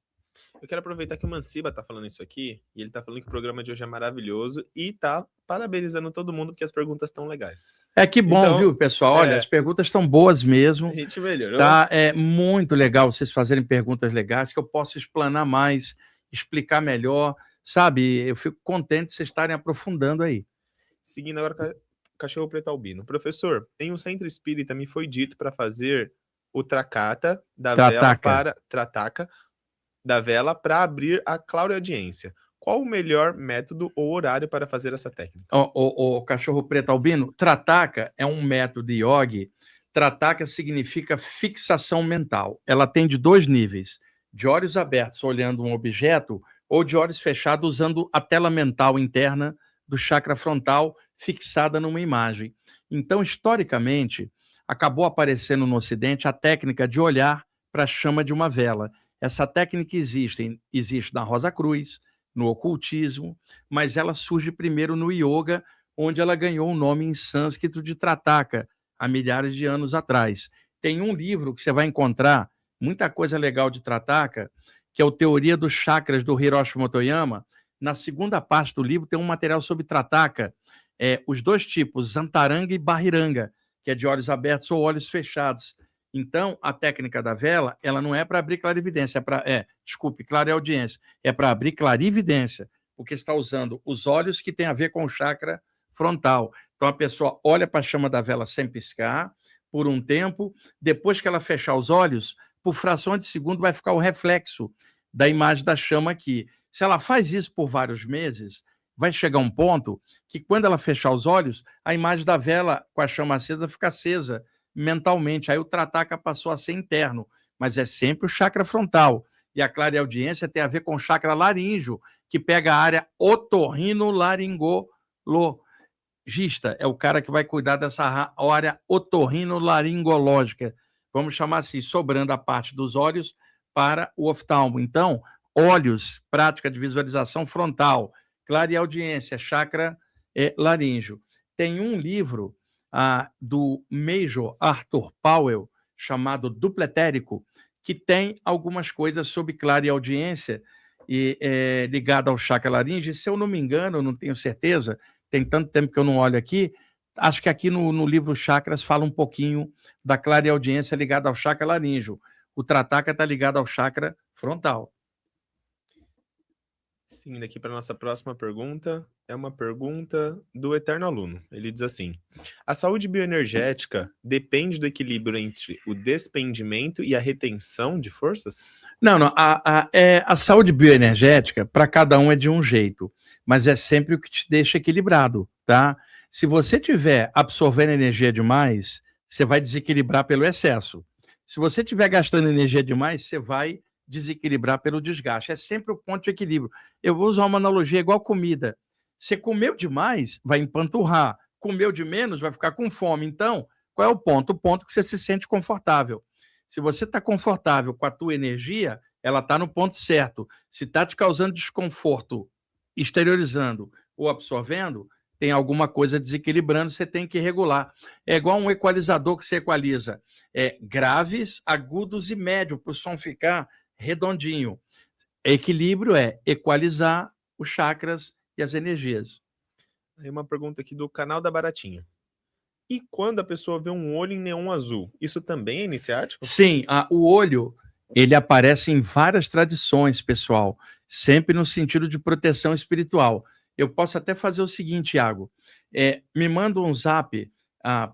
Eu quero aproveitar que o Manciba tá falando isso aqui, e ele tá falando que o programa de hoje é maravilhoso, e tá parabenizando todo mundo porque as perguntas estão legais. É que bom, então, viu, pessoal? Olha, as perguntas estão boas mesmo. A gente melhorou. Tá? É muito legal vocês fazerem perguntas legais, que eu posso explanar mais, explicar melhor, sabe? Eu fico contente de vocês estarem aprofundando aí. Seguindo agora Cachorro Preto Albino. Professor, em um centro espírita me foi dito para fazer o tracata da vela para trataca da vela para abrir a clareaudiência. Qual o melhor método ou horário para fazer essa técnica? O Cachorro Preto Albino, trataka é um método yogi. Trataka significa fixação mental. Ela tem de 2 níveis: de olhos abertos olhando um objeto ou de olhos fechados usando a tela mental interna do chakra frontal fixada numa imagem. Então, historicamente, acabou aparecendo no Ocidente a técnica de olhar para a chama de uma vela. Essa técnica existe na Rosa Cruz, no ocultismo, mas ela surge primeiro no yoga, onde ela ganhou o nome em sânscrito de Trataka, há milhares de anos atrás. Tem um livro que você vai encontrar muita coisa legal de Trataka, que é o Teoria dos Chakras, do Hiroshi Motoyama. Na segunda parte do livro tem um material sobre Trataka, os 2 tipos, Antaranga e Bahiranga, que é de olhos abertos ou olhos fechados. Então, a técnica da vela, ela não é para abrir clarividência, clareaudiência, é para abrir clarividência, porque está usando os olhos que tem a ver com o chakra frontal. Então, a pessoa olha para a chama da vela sem piscar, por um tempo, depois que ela fechar os olhos, por frações de segundo vai ficar o reflexo da imagem da chama aqui. Se ela faz isso por vários meses, vai chegar um ponto que, quando ela fechar os olhos, a imagem da vela com a chama acesa fica acesa mentalmente. Aí o trataka passou a ser interno, mas é sempre o chakra frontal. E a clareaudiência tem a ver com o chakra laríngeo, que pega a área otorrinolaringologista. É o cara que vai cuidar dessa área otorrinolaringológica. Vamos chamar assim, sobrando a parte dos olhos para o oftalmo. Então, olhos, prática de visualização frontal, clareaudiência, chakra laríngeo. Tem um livro do Major Arthur Powell, chamado Dupletérico, que tem algumas coisas sobre clareaudiência, ligado ao chakra laríngeo. Se eu não me engano, não tenho certeza, tem tanto tempo que eu não olho aqui, acho que aqui no livro Chakras fala um pouquinho da clareaudiência ligada ao chakra laríngeo. O Trataka está ligado ao chakra frontal. Seguindo aqui para a nossa próxima pergunta, é uma pergunta do eterno aluno. Ele diz assim: a saúde bioenergética depende do equilíbrio entre o despendimento e a retenção de forças? Não. A saúde bioenergética, para cada um é de um jeito, mas é sempre o que te deixa equilibrado, tá? Se você estiver absorvendo energia demais, você vai desequilibrar pelo excesso. Se você estiver gastando energia demais, você vai desequilibrar pelo desgaste. É sempre o ponto de equilíbrio. Eu vou usar uma analogia igual comida. Você comeu demais, vai empanturrar. Comeu de menos, vai ficar com fome. Então, qual é o ponto? O ponto que você se sente confortável. Se você está confortável com a tua energia, ela está no ponto certo. Se está te causando desconforto, exteriorizando ou absorvendo, tem alguma coisa desequilibrando, você tem que regular. É igual um equalizador que você equaliza graves, agudos e médios, para o som ficar redondinho. Equilíbrio é equalizar os chakras e as energias. Aí uma pergunta aqui do canal da Baratinha. E quando a pessoa vê um olho em neon azul, isso também é iniciático? Sim, o olho, ele aparece em várias tradições, pessoal, sempre no sentido de proteção espiritual. Eu posso até fazer o seguinte, Iago, me manda um zap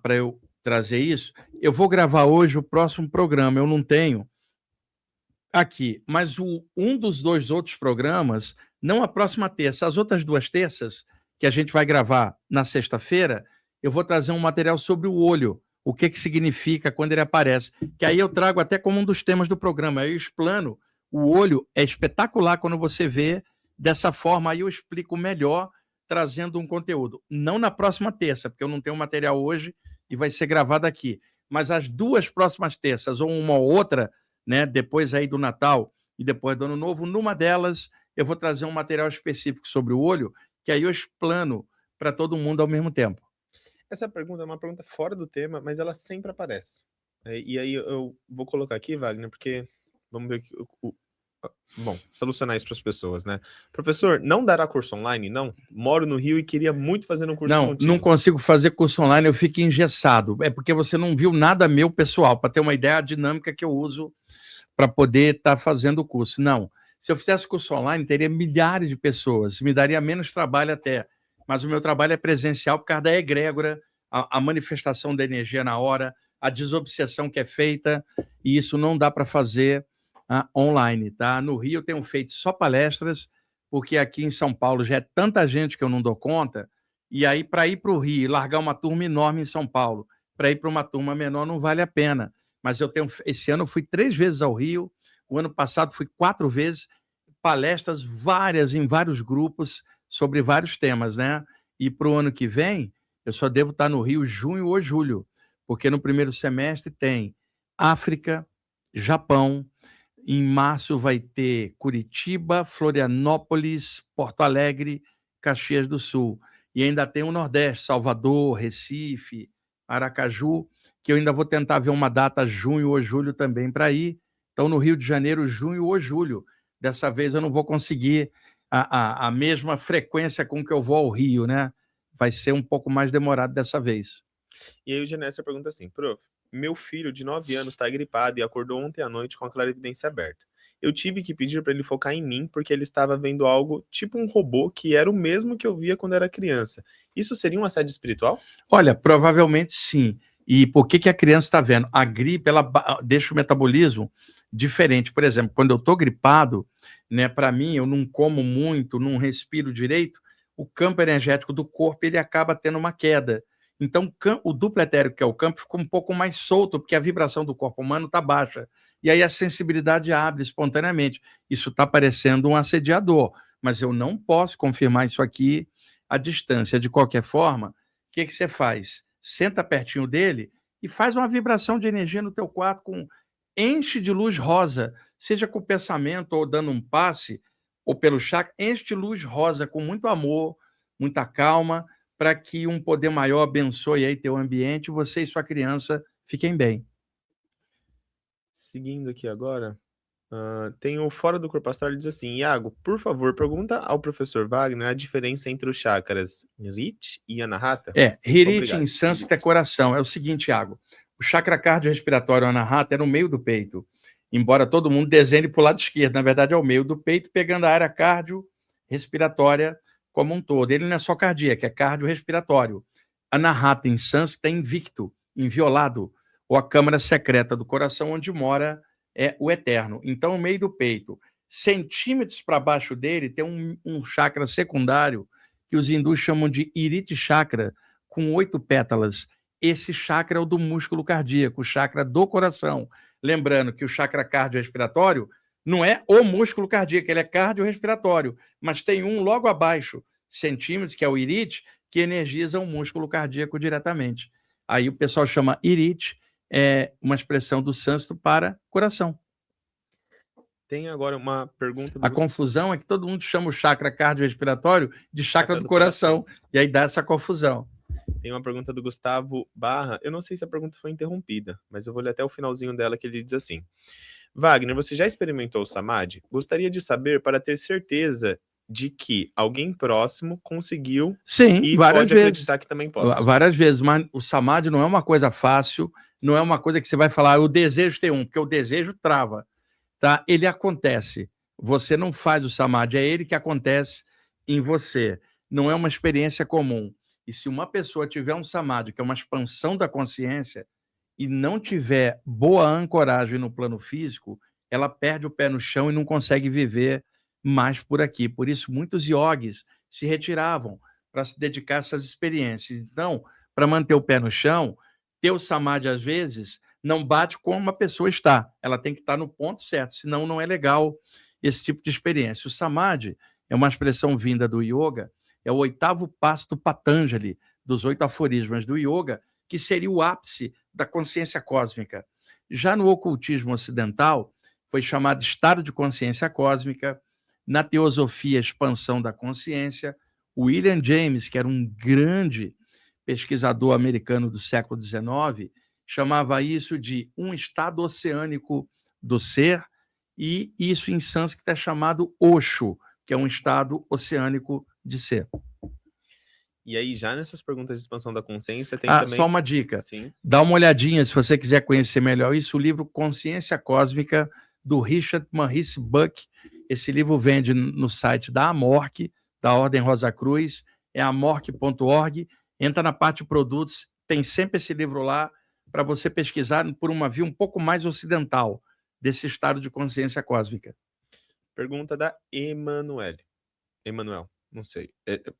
para eu trazer isso. Eu vou gravar hoje o próximo programa, eu não tenho aqui, mas um dos dois outros programas, não a próxima terça, as outras 2 terças, que a gente vai gravar na sexta-feira, eu vou trazer um material sobre o olho, o que significa quando ele aparece, que aí eu trago até como um dos temas do programa, aí eu explano, o olho é espetacular quando você vê dessa forma, aí eu explico melhor, trazendo um conteúdo. Não na próxima terça, porque eu não tenho material hoje e vai ser gravado aqui, mas as 2 próximas terças, ou uma ou outra, né, depois aí do Natal e depois do Ano Novo, numa delas eu vou trazer um material específico sobre o olho, que aí eu explano para todo mundo ao mesmo tempo. Essa pergunta é uma pergunta fora do tema, mas ela sempre aparece. E aí eu vou colocar aqui, Wagner, porque vamos ver bom, solucionar isso para as pessoas, né? Professor, não dará curso online? Não? Moro no Rio e queria muito fazer um curso contigo. Não consigo fazer curso online, eu fico engessado. É porque você não viu nada meu pessoal, para ter uma ideia, a dinâmica que eu uso para poder estar fazendo o curso. Não. Se eu fizesse curso online, teria milhares de pessoas, me daria menos trabalho até. Mas o meu trabalho é presencial por causa da egrégora, a manifestação da energia na hora, a desobsessão que é feita, e isso não dá para fazer online, tá? No Rio eu tenho feito só palestras, porque aqui em São Paulo já é tanta gente que eu não dou conta, e aí para ir para o Rio e largar uma turma enorme em São Paulo, para ir para uma turma menor não vale a pena. Mas esse ano eu fui 3 vezes ao Rio, o ano passado fui 4 vezes, palestras várias em vários grupos sobre vários temas, né? E para o ano que vem, eu só devo estar no Rio junho ou julho, porque no primeiro semestre tem África, Japão, em março vai ter Curitiba, Florianópolis, Porto Alegre, Caxias do Sul. E ainda tem o Nordeste, Salvador, Recife, Aracaju, que eu ainda vou tentar ver uma data junho ou julho também para ir. Então, no Rio de Janeiro, junho ou julho. Dessa vez eu não vou conseguir a mesma frequência com que eu vou ao Rio, né? Vai ser um pouco mais demorado dessa vez. E aí o Genésio pergunta assim, prof, meu filho de 9 anos está gripado e acordou ontem à noite com a clarividência aberta. Eu tive que pedir para ele focar em mim porque ele estava vendo algo tipo um robô que era o mesmo que eu via quando era criança. Isso seria um assédio espiritual? Olha, provavelmente sim. E por que a criança está vendo? A gripe, ela deixa o metabolismo diferente. Por exemplo, quando eu estou gripado, né, para mim, eu não como muito, não respiro direito, o campo energético do corpo ele acaba tendo uma queda. Então, o duplo etérico, que é o campo, fica um pouco mais solto, porque a vibração do corpo humano está baixa. E aí a sensibilidade abre espontaneamente. Isso está parecendo um assediador, mas eu não posso confirmar isso aqui à distância. De qualquer forma, o que você faz? Senta pertinho dele e faz uma vibração de energia no teu quarto, enche de luz rosa, seja com pensamento ou dando um passe, ou pelo chakra, enche de luz rosa com muito amor, muita calma, para que um poder maior abençoe aí teu ambiente e você e sua criança fiquem bem. Seguindo aqui agora, Tem o Fora do Corpo Astral, ele diz assim: Iago, por favor, pergunta ao professor Wagner a diferença entre os chakras Riti e Anahata. Riti Obrigado. em sânscrito é coração. É o seguinte, Iago, o chakra cardiorrespiratório Anahata é no meio do peito, embora todo mundo desenhe para o lado esquerdo, na verdade é o meio do peito, pegando a área cardiorrespiratória como um todo. Ele não é só cardíaco, é cardiorrespiratório. Anahata em sânscrito é invicto, inviolado, ou a câmara secreta do coração, onde mora o eterno. Então, o meio do peito, centímetros para baixo dele, tem um chakra secundário que os hindus chamam de Iriti Chakra, com 8 pétalas. Esse chakra é o do músculo cardíaco, o chakra do coração. Lembrando que o chakra cardiorrespiratório não é o músculo cardíaco, ele é cardiorrespiratório, mas tem um logo abaixo, centímetros, que é o Iriti, que energiza o músculo cardíaco diretamente. Aí o pessoal chama Iriti, uma expressão do sânscrito para coração. Tem agora uma pergunta... A confusão é que todo mundo chama o chakra cardiorrespiratório de chakra do coração, e aí dá essa confusão. Tem uma pergunta do Gustavo Barra, eu não sei se a pergunta foi interrompida, mas eu vou ler até o finalzinho dela, que ele diz assim: Wagner, você já experimentou o Samadhi? Gostaria de saber para ter certeza de que alguém próximo conseguiu. Sim, e várias pode vezes. acreditar que também posso. Várias vezes, mas o Samadhi não é uma coisa fácil, não é uma coisa que você vai falar, o desejo tem porque o desejo trava, tá? Ele acontece, você não faz o Samadhi, é ele que acontece em você, não é uma experiência comum. E se uma pessoa tiver um Samadhi, que é uma expansão da consciência, e não tiver boa ancoragem no plano físico, ela perde o pé no chão e não consegue viver mais por aqui. Por isso, muitos yogis se retiravam para se dedicar a essas experiências. Então, para manter o pé no chão, ter o Samadhi, às vezes, não bate como uma pessoa está. Ela tem que estar no ponto certo, senão não é legal esse tipo de experiência. O Samadhi é uma expressão vinda do yoga, é o 8º passo do Patanjali, dos 8 aforismas do yoga, que seria o ápice da consciência cósmica. Já no ocultismo ocidental, foi chamado estado de consciência cósmica. Na teosofia, expansão da consciência. William James, que era um grande pesquisador americano do século XIX, chamava isso de um estado oceânico do ser, e isso em sânscrito é chamado Osho, que é um estado oceânico de ser. E aí, já nessas perguntas de expansão da consciência, tem também... Só uma dica. Sim. Dá uma olhadinha, se você quiser conhecer melhor isso, o livro Consciência Cósmica, do Richard Maharishi Buck. Esse livro vende no site da Amorque, da Ordem Rosa Cruz, é amorque.org, entra na parte de produtos, tem sempre esse livro lá para você pesquisar por uma via um pouco mais ocidental desse estado de consciência cósmica. Pergunta da Emanuel, não sei.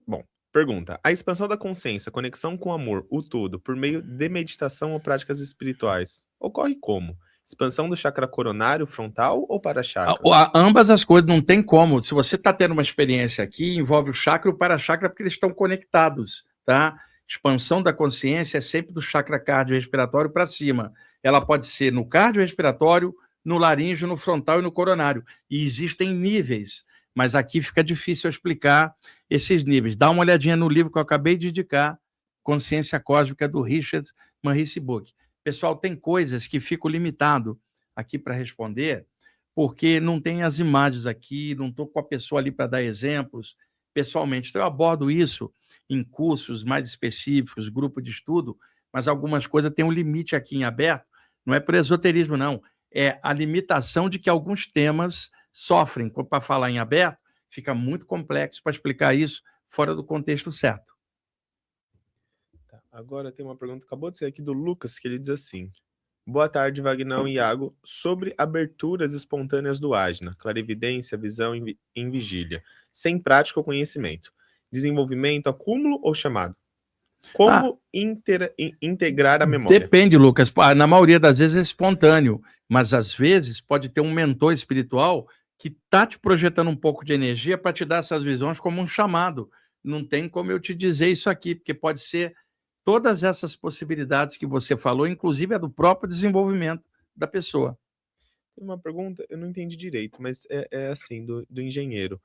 Bom, pergunta: a expansão da consciência, conexão com o amor, o todo, por meio de meditação ou práticas espirituais, ocorre como? Expansão do chakra coronário, frontal ou para-chakra? Ambas as coisas, não tem como. Se você está tendo uma experiência aqui, envolve o chakra e o para-chakra, porque eles estão conectados, tá? Expansão da consciência é sempre do chakra cardiorrespiratório para cima. Ela pode ser no cardiorrespiratório, no laríngeo, no frontal e no coronário. E existem níveis, mas aqui fica difícil explicar esses níveis. Dá uma olhadinha no livro que eu acabei de indicar, Consciência Cósmica, do Richard Maharishi Buck. Pessoal, tem coisas que fico limitado aqui para responder, porque não tem as imagens aqui, não estou com a pessoa ali para dar exemplos pessoalmente. Então, eu abordo isso em cursos mais específicos, grupo de estudo, mas algumas coisas têm um limite aqui em aberto, não é por esoterismo, não. É a limitação de que alguns temas sofrem. Para falar em aberto, fica muito complexo para explicar isso fora do contexto certo. Agora tem uma pergunta, acabou de ser aqui do Lucas, que ele diz assim: boa tarde, Wagner e Iago, sobre aberturas espontâneas do Ajna, clarividência, visão em vigília, sem prática ou conhecimento, desenvolvimento, acúmulo ou chamado? Como integrar a memória? Depende, Lucas. Na maioria das vezes é espontâneo, mas às vezes pode ter um mentor espiritual que está te projetando um pouco de energia para te dar essas visões como um chamado. Não tem como eu te dizer isso aqui, porque pode ser todas essas possibilidades que você falou, inclusive a do próprio desenvolvimento da pessoa. Tem uma pergunta, eu não entendi direito, mas é assim, do engenheiro.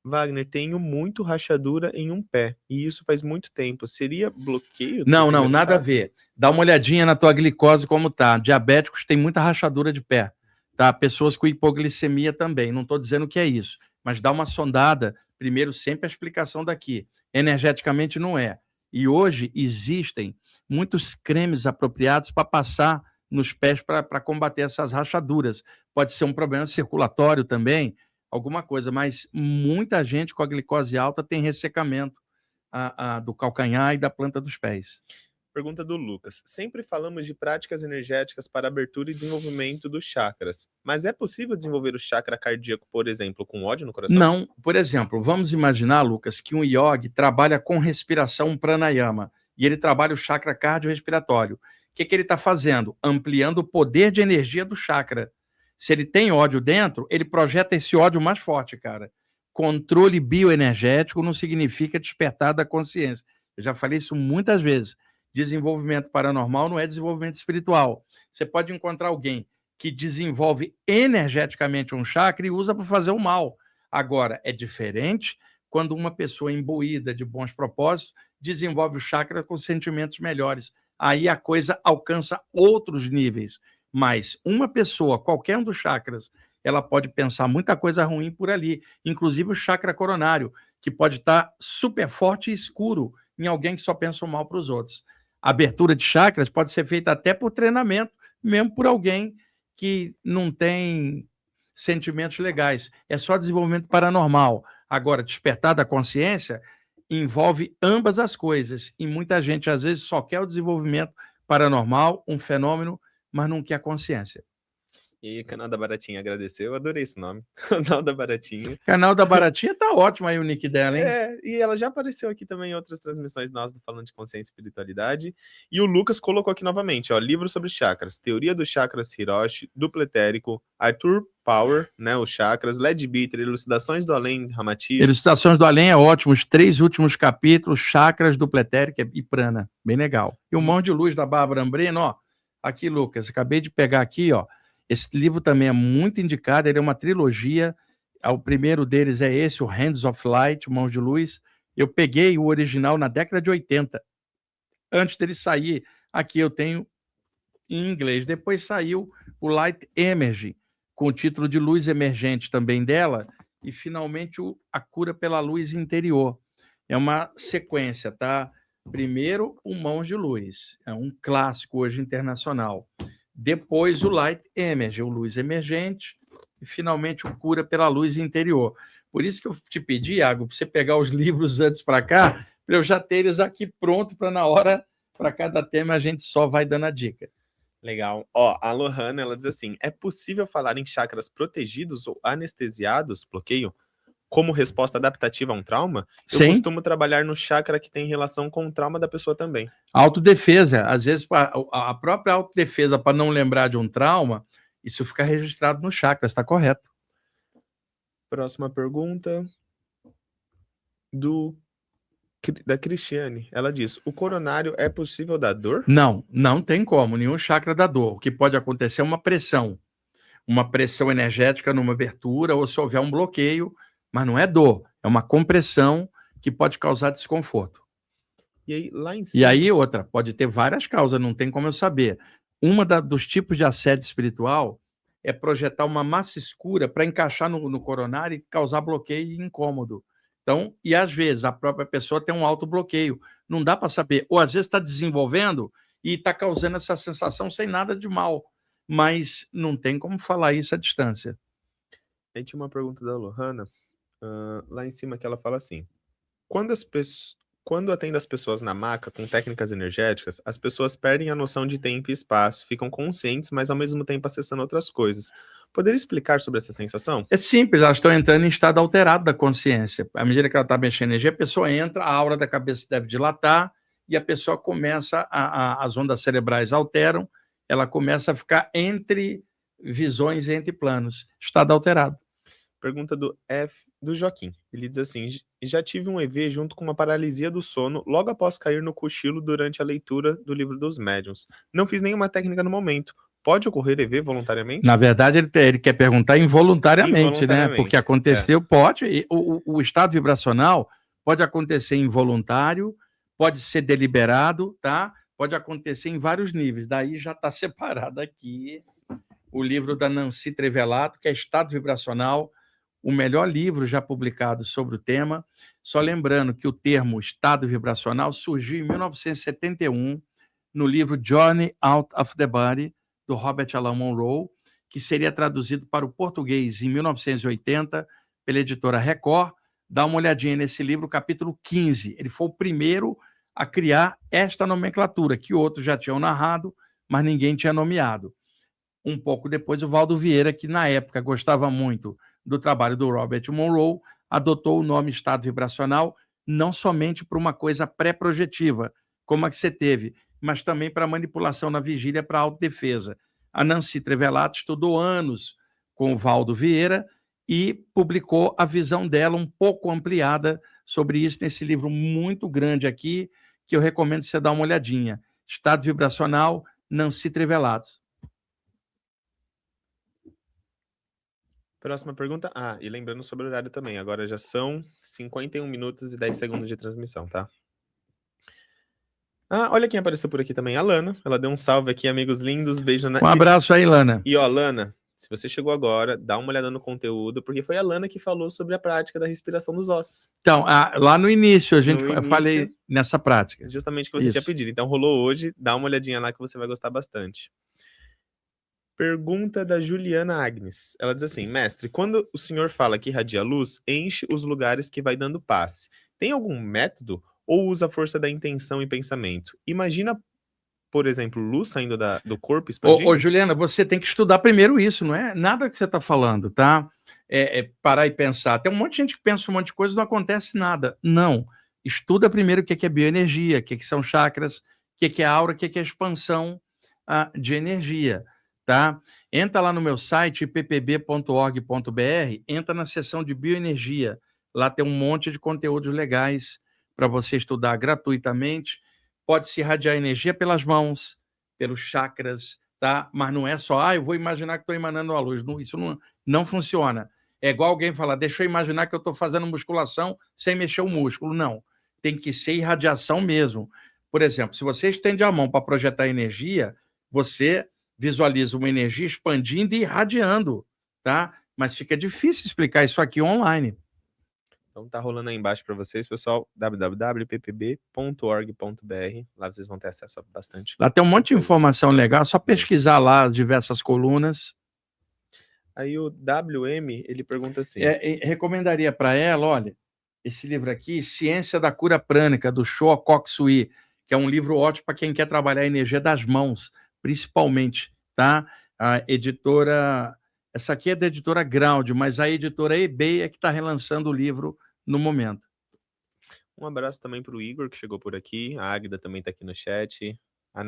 Wagner, tenho muito rachadura em um pé, e isso faz muito tempo. Seria bloqueio? Não, nada a ver. Dá uma olhadinha na tua glicose como tá. Diabéticos têm muita rachadura de pé. tá? Pessoas com hipoglicemia também, não estou dizendo que é isso, mas dá uma sondada, primeiro sempre a explicação daqui, energeticamente não é. E hoje existem muitos cremes apropriados para passar nos pés para combater essas rachaduras. Pode ser um problema circulatório também, alguma coisa, mas muita gente com a glicose alta tem ressecamento do calcanhar e da planta dos pés. Pergunta do Lucas. Sempre falamos de práticas energéticas para abertura e desenvolvimento dos chakras, mas é possível desenvolver o chakra cardíaco, por exemplo, com ódio no coração? Não. Por exemplo, vamos imaginar, Lucas, que um yogi trabalha com respiração pranayama e ele trabalha o chakra cardiorrespiratório. O que ele está fazendo? Ampliando o poder de energia do chakra. Se ele tem ódio dentro, ele projeta esse ódio mais forte, cara. Controle bioenergético não significa despertar da consciência. Eu já falei isso muitas vezes. Desenvolvimento paranormal não é desenvolvimento espiritual. Você pode encontrar alguém que desenvolve energeticamente um chakra e usa para fazer o mal. Agora, é diferente quando uma pessoa imbuída de bons propósitos desenvolve o chakra com sentimentos melhores. Aí a coisa alcança outros níveis. Mas uma pessoa, qualquer um dos chakras, ela pode pensar muita coisa ruim por ali, inclusive o chakra coronário, que pode estar super forte e escuro em alguém que só pensa o mal para os outros. A abertura de chakras pode ser feita até por treinamento, mesmo por alguém que não tem sentimentos legais. É só desenvolvimento paranormal. Agora, despertar da consciência envolve ambas as coisas. E muita gente, às vezes, só quer o desenvolvimento paranormal, um fenômeno, mas não quer a consciência. E Canal da Baratinha agradeceu, eu adorei esse nome. Canal da Baratinha. Canal da Baratinha tá ótimo aí o nick dela, hein? E ela já apareceu aqui também em outras transmissões nossas do Falando de Consciência e Espiritualidade. E o Lucas colocou aqui novamente, ó, livro sobre chakras, Teoria dos Chakras Hiroshi, Duplo Etérico, Arthur Power, né, os chakras, Led Bitter, Elucidações do Além, Ramatiz. Elucidações do Além é ótimo, os 3 últimos capítulos, chakras, Duplo Etérico e prana, bem legal. E o Mão de Luz da Bárbara Ambreno, ó, aqui, Lucas, acabei de pegar aqui, ó, esse livro também é muito indicado, ele é uma trilogia, o primeiro deles é esse, o Hands of Light, Mãos de Luz. Eu peguei o original na década de 80, antes dele sair, aqui eu tenho em inglês, depois saiu o Light Emerge, com o título de Luz Emergente também dela, e finalmente A Cura pela Luz Interior. É uma sequência, tá? Primeiro, o Mãos de Luz, é um clássico hoje internacional. Depois o Light Emerge, o Luz Emergente, e finalmente o Cura pela Luz Interior. Por isso que eu te pedi, Iago, para você pegar os livros antes para cá, para eu já ter eles aqui pronto para na hora, para cada tema a gente só vai dando a dica. Legal. Ó, a Lohana, ela diz assim, é possível falar em chakras protegidos ou anestesiados, bloqueio, como resposta adaptativa a um trauma? Eu Sim. costumo trabalhar no chakra que tem relação com o trauma da pessoa também. Autodefesa, às vezes a própria autodefesa para não lembrar de um trauma, isso fica registrado no chakra, está correto. Próxima pergunta da Cristiane. Ela diz, o coronário é possível dar dor? Não, não tem como, nenhum chakra dá dor. O que pode acontecer é uma pressão energética numa abertura ou se houver um bloqueio, mas não é dor, é uma compressão que pode causar desconforto. E aí, lá em cima... E aí, outra, pode ter várias causas, não tem como eu saber. Uma dos tipos de assédio espiritual é projetar uma massa escura para encaixar no coronário e causar bloqueio e incômodo. Então, e às vezes a própria pessoa tem um autobloqueio, não dá para saber. Ou às vezes está desenvolvendo e está causando essa sensação sem nada de mal, mas não tem como falar isso à distância. A gente tinha uma pergunta da Lohana, lá em cima, que ela fala assim, quando atendo as pessoas na maca com técnicas energéticas, as pessoas perdem a noção de tempo e espaço, ficam conscientes, mas ao mesmo tempo acessando outras coisas. Poderia explicar sobre essa sensação? É simples, elas estão entrando em estado alterado da consciência. À medida que ela está mexendo energia, a pessoa entra, a aura da cabeça deve dilatar e a pessoa começa, as ondas cerebrais alteram, ela começa a ficar entre visões, entre planos. Estado alterado. Pergunta do Joaquim. Ele diz assim, já tive um EV junto com uma paralisia do sono logo após cair no cochilo durante a leitura do livro dos médiuns. Não fiz nenhuma técnica no momento. Pode ocorrer EV voluntariamente? Na verdade, ele quer perguntar involuntariamente, né? Porque aconteceu, pode. O estado vibracional pode acontecer involuntário, pode ser deliberado, tá? Pode acontecer em vários níveis. Daí já está separado aqui o livro da Nancy Trevelato, que é Estado Vibracional, o melhor livro já publicado sobre o tema. Só lembrando que o termo estado vibracional surgiu em 1971, no livro Journey Out of the Body, do Robert Alan Monroe, que seria traduzido para o português em 1980 pela editora Record. Dá uma olhadinha nesse livro, capítulo 15. Ele foi o primeiro a criar esta nomenclatura, que outros já tinham narrado, mas ninguém tinha nomeado. Um pouco depois, o Valdo Vieira, que na época gostava muito do trabalho do Robert Monroe, adotou o nome estado vibracional, não somente para uma coisa pré-projetiva, como a que você teve, mas também para manipulação na vigília para autodefesa. A Nancy Trevelato estudou anos com o Valdo Vieira e publicou a visão dela um pouco ampliada sobre isso nesse livro muito grande aqui, que eu recomendo você dar uma olhadinha. Estado Vibracional, Nancy Trevelato. Próxima pergunta. E lembrando sobre o horário também. Agora já são 51 minutos e 10 segundos de transmissão, tá? Olha quem apareceu por aqui também, a Lana. Ela deu um salve aqui, amigos lindos. Beijo na... Um abraço aí, Lana. E ó, Lana, se você chegou agora, dá uma olhada no conteúdo, porque foi a Lana que falou sobre a prática da respiração dos ossos. Então, lá no início, eu falei nessa prática. Justamente o que você tinha pedido. Então, rolou hoje. Dá uma olhadinha lá que você vai gostar bastante. Pergunta da Juliana Agnes. Ela diz assim, mestre, quando o senhor fala que irradia luz, enche os lugares que vai dando passe. Tem algum método ou usa a força da intenção e pensamento? Imagina, por exemplo, luz saindo do corpo expandindo? Ô, Juliana, você tem que estudar primeiro isso, não é nada que você está falando, tá? Parar e pensar. Tem um monte de gente que pensa um monte de coisa e não acontece nada. Não. Estuda primeiro o que é bioenergia, o que são chakras, o que é aura, o que é expansão de energia. Tá? Entra lá no meu site, ppb.org.br, entra na seção de bioenergia. Lá tem um monte de conteúdos legais para você estudar gratuitamente. Pode-se irradiar energia pelas mãos, pelos chakras, tá? Mas não é só, eu vou imaginar que estou emanando a luz. Não, isso não funciona. É igual alguém falar, deixa eu imaginar que eu estou fazendo musculação sem mexer o músculo. Não, tem que ser irradiação mesmo. Por exemplo, se você estende a mão para projetar energia, você visualiza uma energia expandindo e irradiando, tá? Mas fica difícil explicar isso aqui online. Então tá rolando aí embaixo para vocês, pessoal, www.ppb.org.br. Lá vocês vão ter acesso a bastante. Lá tem um monte de informação legal, só pesquisar lá diversas colunas. Aí o WM, ele pergunta assim... recomendaria para ela, olha, esse livro aqui, Ciência da Cura Prânica, do Shoa Koksui, que é um livro ótimo para quem quer trabalhar a energia das mãos, principalmente, tá? A editora, essa aqui é da editora Ground, mas a editora eBay é que está relançando o livro no momento. Um abraço também para o Igor, que chegou por aqui, a Águida também está aqui no chat, a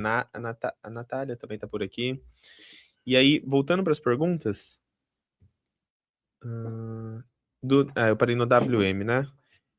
Natália também está por aqui. E aí, voltando para as perguntas, eu parei no WM, né?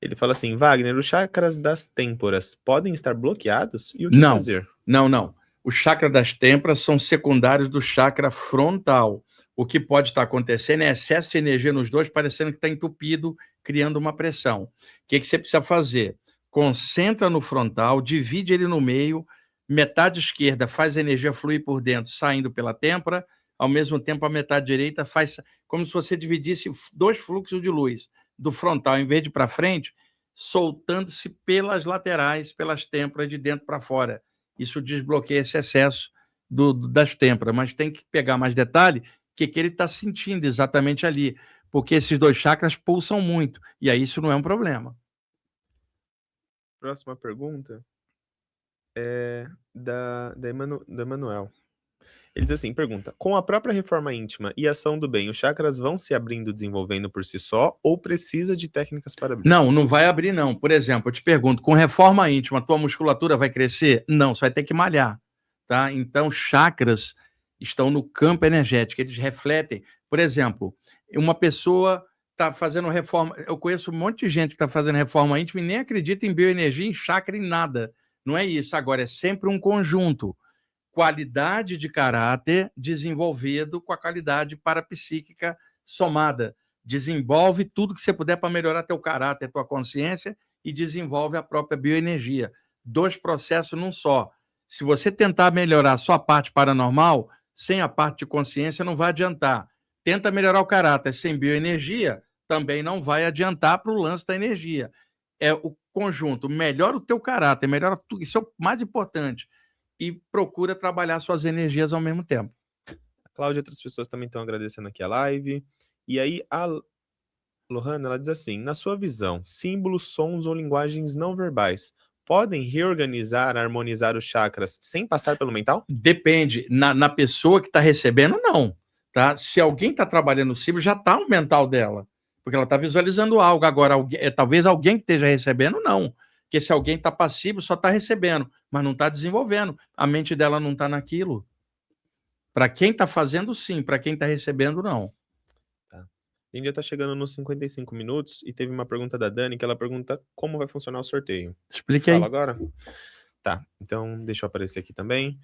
Ele fala assim, Wagner, os chakras das têmporas podem estar bloqueados? E o que fazer? Não. Os chakras das têmporas são secundários do chakra frontal. O que pode estar acontecendo é excesso de energia nos dois, parecendo que está entupido, criando uma pressão. O que você precisa fazer? Concentra no frontal, divide ele no meio, metade esquerda faz a energia fluir por dentro, saindo pela têmpora, ao mesmo tempo a metade direita faz como se você dividisse dois fluxos de luz do frontal, em vez de para frente, soltando-se pelas laterais, pelas têmporas, de dentro para fora. Isso desbloqueia esse excesso das têmporas, mas tem que pegar mais detalhe, que ele está sentindo exatamente ali, porque esses dois chakras pulsam muito, e aí isso não é um problema. Próxima pergunta é da Emanuel. Ele diz assim, pergunta, com a própria reforma íntima e ação do bem, os chakras vão se abrindo, desenvolvendo por si só, ou precisa de técnicas para abrir? Não vai abrir não. Por exemplo, eu te pergunto, com reforma íntima, a tua musculatura vai crescer? Não, você vai ter que malhar, tá? Então, chakras estão no campo energético, eles refletem. Por exemplo, uma pessoa está fazendo reforma, eu conheço um monte de gente que está fazendo reforma íntima e nem acredita em bioenergia, em chakra, em nada. Não é isso, agora é sempre um conjunto. Qualidade de caráter desenvolvido com a qualidade parapsíquica somada. Desenvolve tudo que você puder para melhorar teu caráter, tua consciência e desenvolve a própria bioenergia. Dois processos num só. Se você tentar melhorar a sua parte paranormal, sem a parte de consciência não vai adiantar. Tenta melhorar o caráter sem bioenergia, também não vai adiantar para o lance da energia. É o conjunto, melhora o teu caráter, melhora tudo, isso é o mais importante. E procura trabalhar suas energias ao mesmo tempo. A Cláudia e outras pessoas também estão agradecendo aqui a live. E aí a Lohana, ela diz assim, na sua visão, símbolos, sons ou linguagens não verbais podem reorganizar, harmonizar os chakras sem passar pelo mental? Depende. Na pessoa que está recebendo, não. Tá? Se alguém está trabalhando o símbolo, já está no mental dela. Porque ela está visualizando algo. Agora, talvez alguém que esteja recebendo, não. Porque se alguém está passivo, só está recebendo, mas não está desenvolvendo. A mente dela não está naquilo. Para quem está fazendo, sim. Para quem está recebendo, não. A gente já está chegando nos 55 minutos e teve uma pergunta da Dani que ela pergunta como vai funcionar o sorteio. Explique aí. Fala agora? Tá, então deixa eu aparecer aqui também.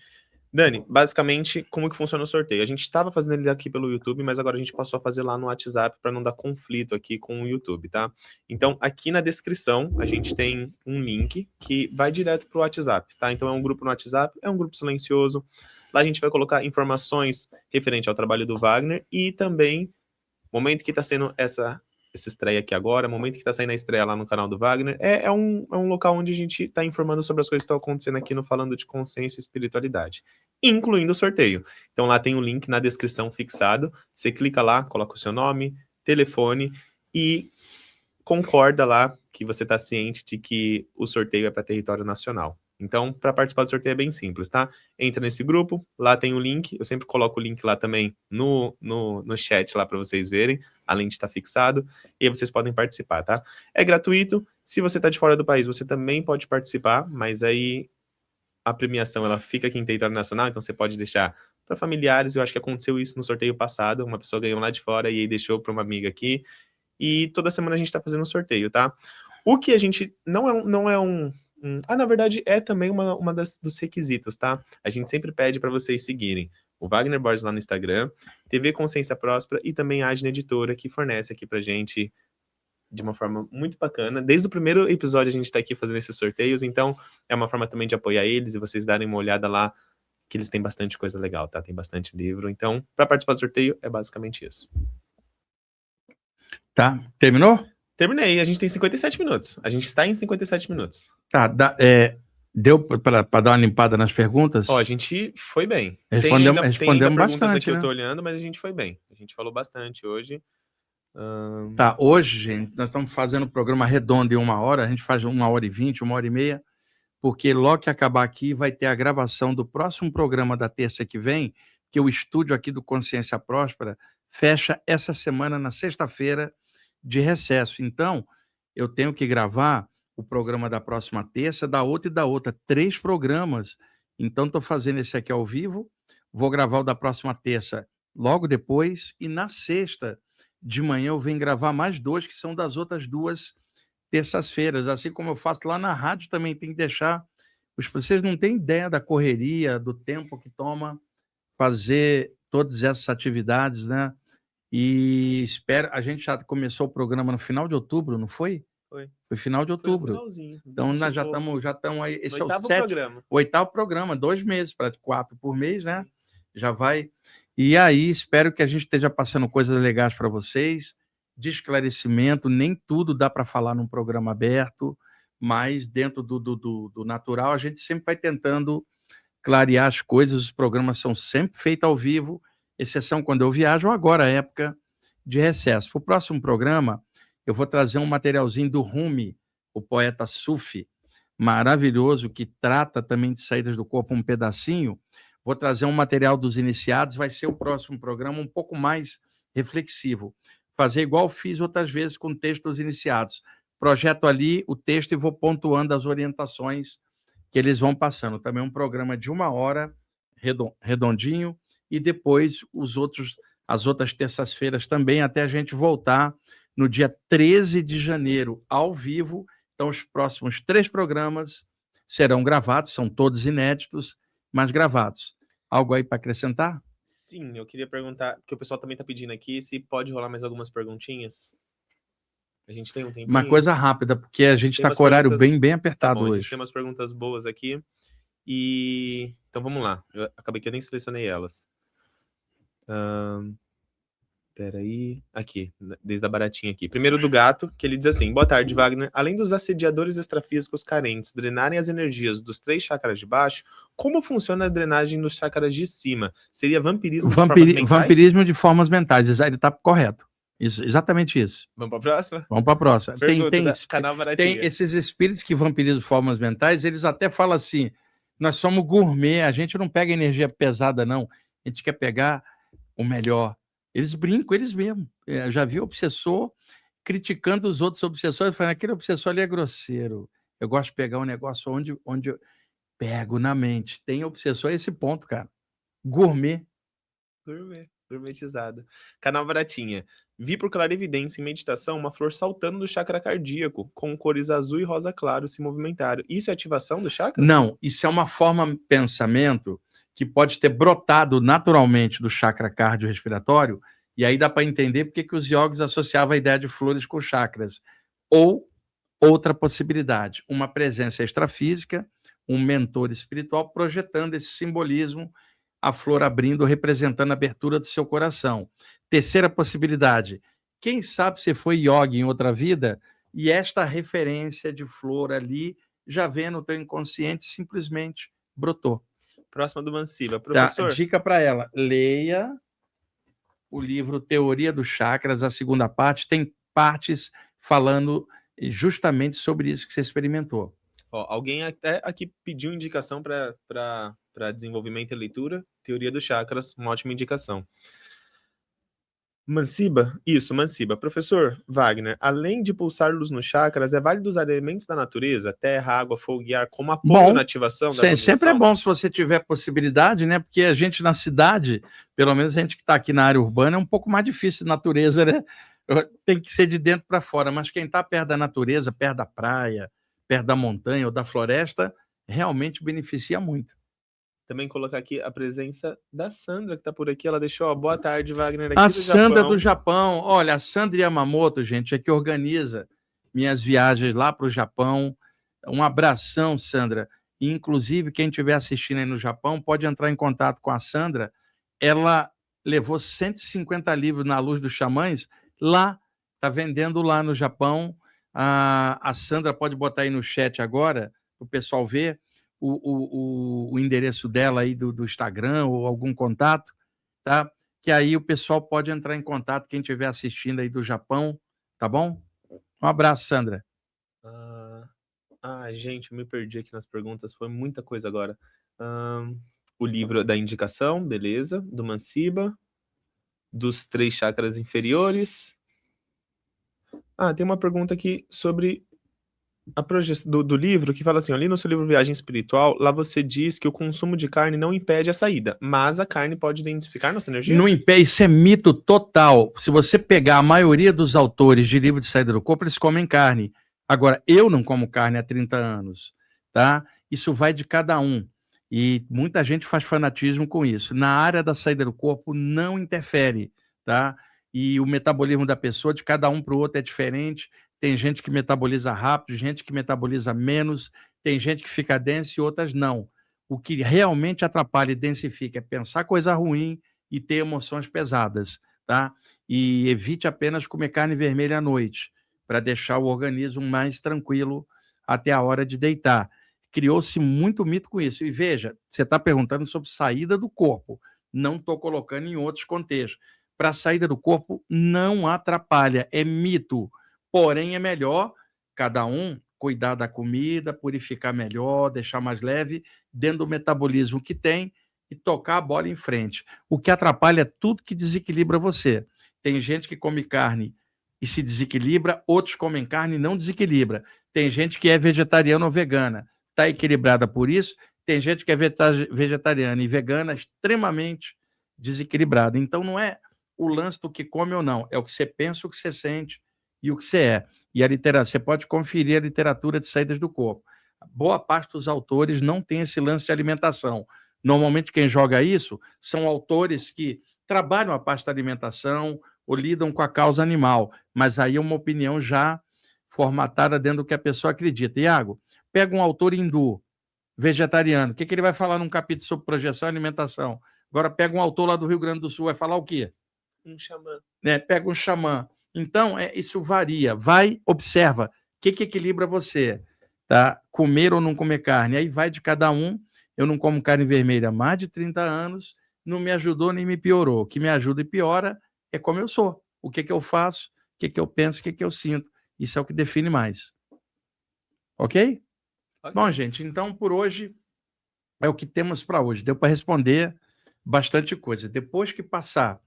Dani, basicamente, como que funciona o sorteio? A gente estava fazendo ele aqui pelo YouTube, mas agora a gente passou a fazer lá no WhatsApp para não dar conflito aqui com o YouTube, tá? Então, aqui na descrição, a gente tem um link que vai direto para o WhatsApp, tá? Então, é um grupo no WhatsApp, é um grupo silencioso. Lá a gente vai colocar informações referente ao trabalho do Wagner e também momento que está sendo essa estreia aqui agora, momento que está saindo a estreia lá no canal do Wagner, é um local onde a gente está informando sobre as coisas que estão acontecendo aqui no Falando de Consciência e Espiritualidade, incluindo o sorteio. Então lá tem o link na descrição fixado, você clica lá, coloca o seu nome, telefone e concorda lá que você está ciente de que o sorteio é para território nacional. Então, para participar do sorteio é bem simples, tá? Entra nesse grupo, lá tem o link, eu sempre coloco o link lá também no chat lá para vocês verem, além de estar fixado, e aí vocês podem participar, tá? É gratuito, se você está de fora do país, você também pode participar, mas aí a premiação, ela fica aqui em território nacional, então você pode deixar para familiares, eu acho que aconteceu isso no sorteio passado, uma pessoa ganhou lá de fora e aí deixou para uma amiga aqui, e toda semana a gente está fazendo um sorteio, tá? O que a gente não é um na verdade, é também uma dos requisitos, tá? A gente sempre pede para vocês seguirem o Wagner Borges lá no Instagram, TV Consciência Próspera e também a Agna Editora, que fornece aqui pra gente de uma forma muito bacana. Desde o primeiro episódio a gente tá aqui fazendo esses sorteios, então é uma forma também de apoiar eles e vocês darem uma olhada lá, que eles têm bastante coisa legal, tá? Tem bastante livro. Então, para participar do sorteio, é basicamente isso. Tá, terminou? Terminei, a gente tem 57 minutos. A gente está em 57 minutos. Tá, deu para dar uma limpada nas perguntas? Ó, a gente foi bem. Respondemos tem ainda perguntas bastante, aqui, né? eu tô olhando, mas a gente foi bem. A gente falou bastante hoje. Tá, hoje, gente, nós estamos fazendo um programa redondo em 1 hora, a gente faz 1h20, 1h30, porque logo que acabar aqui vai ter a gravação do próximo programa da terça que vem, que o estúdio aqui do Consciência Próspera fecha essa semana, na sexta-feira, de recesso. Então, eu tenho que gravar o programa da próxima terça, da outra e da outra, 3 programas. Então, estou fazendo esse aqui ao vivo, vou gravar o da próxima terça logo depois, e na sexta de manhã eu venho gravar mais 2, que são das outras 2 terças-feiras. Assim como eu faço lá na rádio, também tem que deixar... Vocês não têm ideia da correria, do tempo que toma fazer todas essas atividades, né? E espero... A gente já começou o programa no final de outubro, não foi? Foi. Foi final de outubro. Então, nós já estamos aí... Esse é o 8º programa, 2 meses, para 4 por mês, né? Sim. Já vai... E aí, espero que a gente esteja passando coisas legais para vocês, de esclarecimento. Nem tudo dá para falar num programa aberto, mas dentro do natural, a gente sempre vai tentando clarear as coisas. Os programas são sempre feitos ao vivo, exceção quando eu viajo, ou agora, época de recesso. Para o próximo programa, eu vou trazer um materialzinho do Rumi, o poeta Sufi, maravilhoso, que trata também de saídas do corpo um pedacinho. Vou trazer um material dos iniciados, vai ser o próximo programa um pouco mais reflexivo. Fazer igual fiz outras vezes com textos iniciados. Projeto ali o texto e vou pontuando as orientações que eles vão passando. Também um programa de 1 hora, redondinho, e depois as outras terças-feiras também, até a gente voltar no dia 13 de janeiro, ao vivo. Então, os próximos 3 programas serão gravados, são todos inéditos, mas gravados. Algo aí para acrescentar? Sim, eu queria perguntar, porque o pessoal também está pedindo aqui, se pode rolar mais algumas perguntinhas. A gente tem um tempinho. Uma coisa rápida, porque a gente está com o horário bem apertado hoje. A gente tem umas perguntas boas aqui. Então vamos lá. Eu acabei que eu nem selecionei elas. Peraí, aqui, desde a baratinha aqui. Primeiro do gato, que ele diz assim: boa tarde, Wagner. Além dos assediadores extrafísicos carentes drenarem as energias dos 3 chakras de baixo, como funciona a drenagem dos chakras de cima? Seria vampirismo de formas mentais? Vampirismo de formas mentais, ele está correto. Isso, exatamente isso. Vamos para a próxima? Vamos para a próxima. Canal Baratinha. Tem esses espíritos que vampirizam formas mentais, eles até falam assim: nós somos gourmet, a gente não pega energia pesada, não. A gente quer pegar o melhor. Eles brincam, eles mesmos. Eu já vi obsessor criticando os outros obsessores, falando: aquele obsessor ali é grosseiro. Eu gosto de pegar um negócio onde eu pego na mente. Tem obsessor a esse ponto, cara. Gourmet. Gourmetizado. Canal Baratinha. Vi por clarividência em meditação uma flor saltando do chakra cardíaco, com cores azul e rosa claro se movimentaram. Isso é ativação do chakra? Não, isso é uma forma de pensamento que pode ter brotado naturalmente do chakra cardiorrespiratório, e aí dá para entender porque que os yogis associavam a ideia de flores com chakras. Ou outra possibilidade, uma presença extrafísica, um mentor espiritual projetando esse simbolismo, a flor abrindo, representando a abertura do seu coração. Terceira possibilidade, quem sabe você foi yogi em outra vida e esta referência de flor ali já vem no teu inconsciente, simplesmente brotou. Próxima do Mansiba. Professor. Tá, dica para ela, leia o livro Teoria dos Chakras, a segunda parte, tem partes falando justamente sobre isso que você experimentou. Ó, alguém até aqui pediu indicação para desenvolvimento e leitura, Teoria dos Chakras, uma ótima indicação. Mansiba? Isso, Mansiba. Professor Wagner, além de pulsar luz nos chakras, é válido usar elementos da natureza, terra, água, fogo e ar, como apoio na ativação da motivação? Sempre é bom se você tiver possibilidade, né? Porque a gente na cidade, pelo menos a gente que está aqui na área urbana, é um pouco mais difícil natureza, né? Tem que ser de dentro para fora, mas quem está perto da natureza, perto da praia, perto da montanha ou da floresta, realmente beneficia muito. Também colocar aqui a presença da Sandra, que está por aqui. Ela deixou, ó, boa tarde, Wagner, aqui a do Sandra Japão. do Japão. Olha, a Sandra Yamamoto, gente, é que organiza minhas viagens lá para o Japão. Um abração, Sandra. E, inclusive, quem estiver assistindo aí no Japão pode entrar em contato com a Sandra. Ela levou 150 livros na Luz dos Xamãs lá, está vendendo lá no Japão. A Sandra pode botar aí no chat agora, para o pessoal ver o endereço dela aí do Instagram ou algum contato, tá? Que aí o pessoal pode entrar em contato, quem estiver assistindo aí do Japão, tá bom? Um abraço, Sandra. Gente, eu me perdi aqui nas perguntas, foi muita coisa agora. O livro da indicação, beleza, do Mansiba, dos 3 chakras inferiores. Tem uma pergunta aqui sobre a projeção do livro, que fala assim, ali no seu livro Viagem Espiritual, lá você diz que o consumo de carne não impede a saída, mas a carne pode identificar nossa energia? Não impede, isso é mito total. Se você pegar a maioria dos autores de livro de saída do corpo, eles comem carne. Agora, eu não como carne há 30 anos, tá? Isso vai de cada um. E muita gente faz fanatismo com isso. Na área da saída do corpo, não interfere, tá? E o metabolismo da pessoa, de cada um para o outro, é diferente. Tem gente que metaboliza rápido, gente que metaboliza menos, tem gente que fica densa e outras não. O que realmente atrapalha e densifica é pensar coisa ruim e ter emoções pesadas, tá? E evite apenas comer carne vermelha à noite, para deixar o organismo mais tranquilo até a hora de deitar. Criou-se muito mito com isso. E veja, você está perguntando sobre saída do corpo. Não estou colocando em outros contextos. Para a saída do corpo, não atrapalha, é mito. Porém, é melhor cada um cuidar da comida, purificar melhor, deixar mais leve, dentro do metabolismo que tem e tocar a bola em frente. O que atrapalha é tudo que desequilibra você. Tem gente que come carne e se desequilibra, outros comem carne e não desequilibra. Tem gente que é vegetariana ou vegana, está equilibrada por isso. Tem gente que é vegetariana e vegana extremamente desequilibrada. Então, não é o lance do que come ou não, é o que você pensa, o que você sente e o que você é. E a literatura, você pode conferir a literatura de saídas do corpo. Boa parte dos autores não tem esse lance de alimentação. Normalmente quem joga isso são autores que trabalham a parte da alimentação ou lidam com a causa animal, mas aí é uma opinião já formatada dentro do que a pessoa acredita. Iago, pega um autor hindu, vegetariano, o que ele vai falar num capítulo sobre projeção e alimentação? Agora pega um autor lá do Rio Grande do Sul, vai falar o quê? Um xamã. Né? Pega um xamã. Então, isso varia. Vai, observa. O que equilibra você? Tá? Comer ou não comer carne? Aí vai de cada um. Eu não como carne vermelha há mais de 30 anos, não me ajudou nem me piorou. O que me ajuda e piora é como eu sou. O que eu faço, o que eu penso, o que eu sinto. Isso é o que define mais. Ok? Bom, gente, então por hoje é o que temos para hoje. Deu para responder bastante coisa. Depois que passar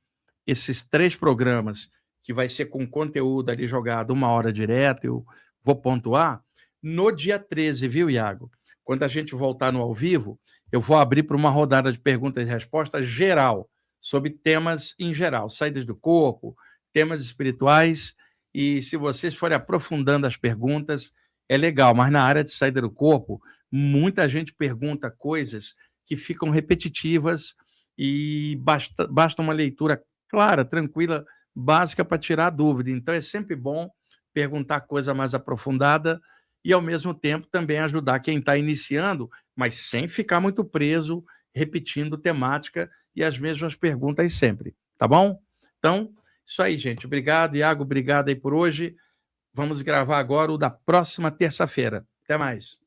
esses 3 programas, que vai ser com conteúdo ali jogado 1 hora direto, eu vou pontuar, no dia 13, viu, Iago? Quando a gente voltar no ao vivo, eu vou abrir para uma rodada de perguntas e respostas geral, sobre temas em geral, saídas do corpo, temas espirituais, e se vocês forem aprofundando as perguntas, é legal, mas na área de saída do corpo, muita gente pergunta coisas que ficam repetitivas e basta uma leitura clara, tranquila, básica para tirar a dúvida. Então, é sempre bom perguntar coisa mais aprofundada e, ao mesmo tempo, também ajudar quem está iniciando, mas sem ficar muito preso, repetindo temática e as mesmas perguntas sempre, tá bom? Então, isso aí, gente. Obrigado, Iago, obrigado aí por hoje. Vamos gravar agora o da próxima terça-feira. Até mais.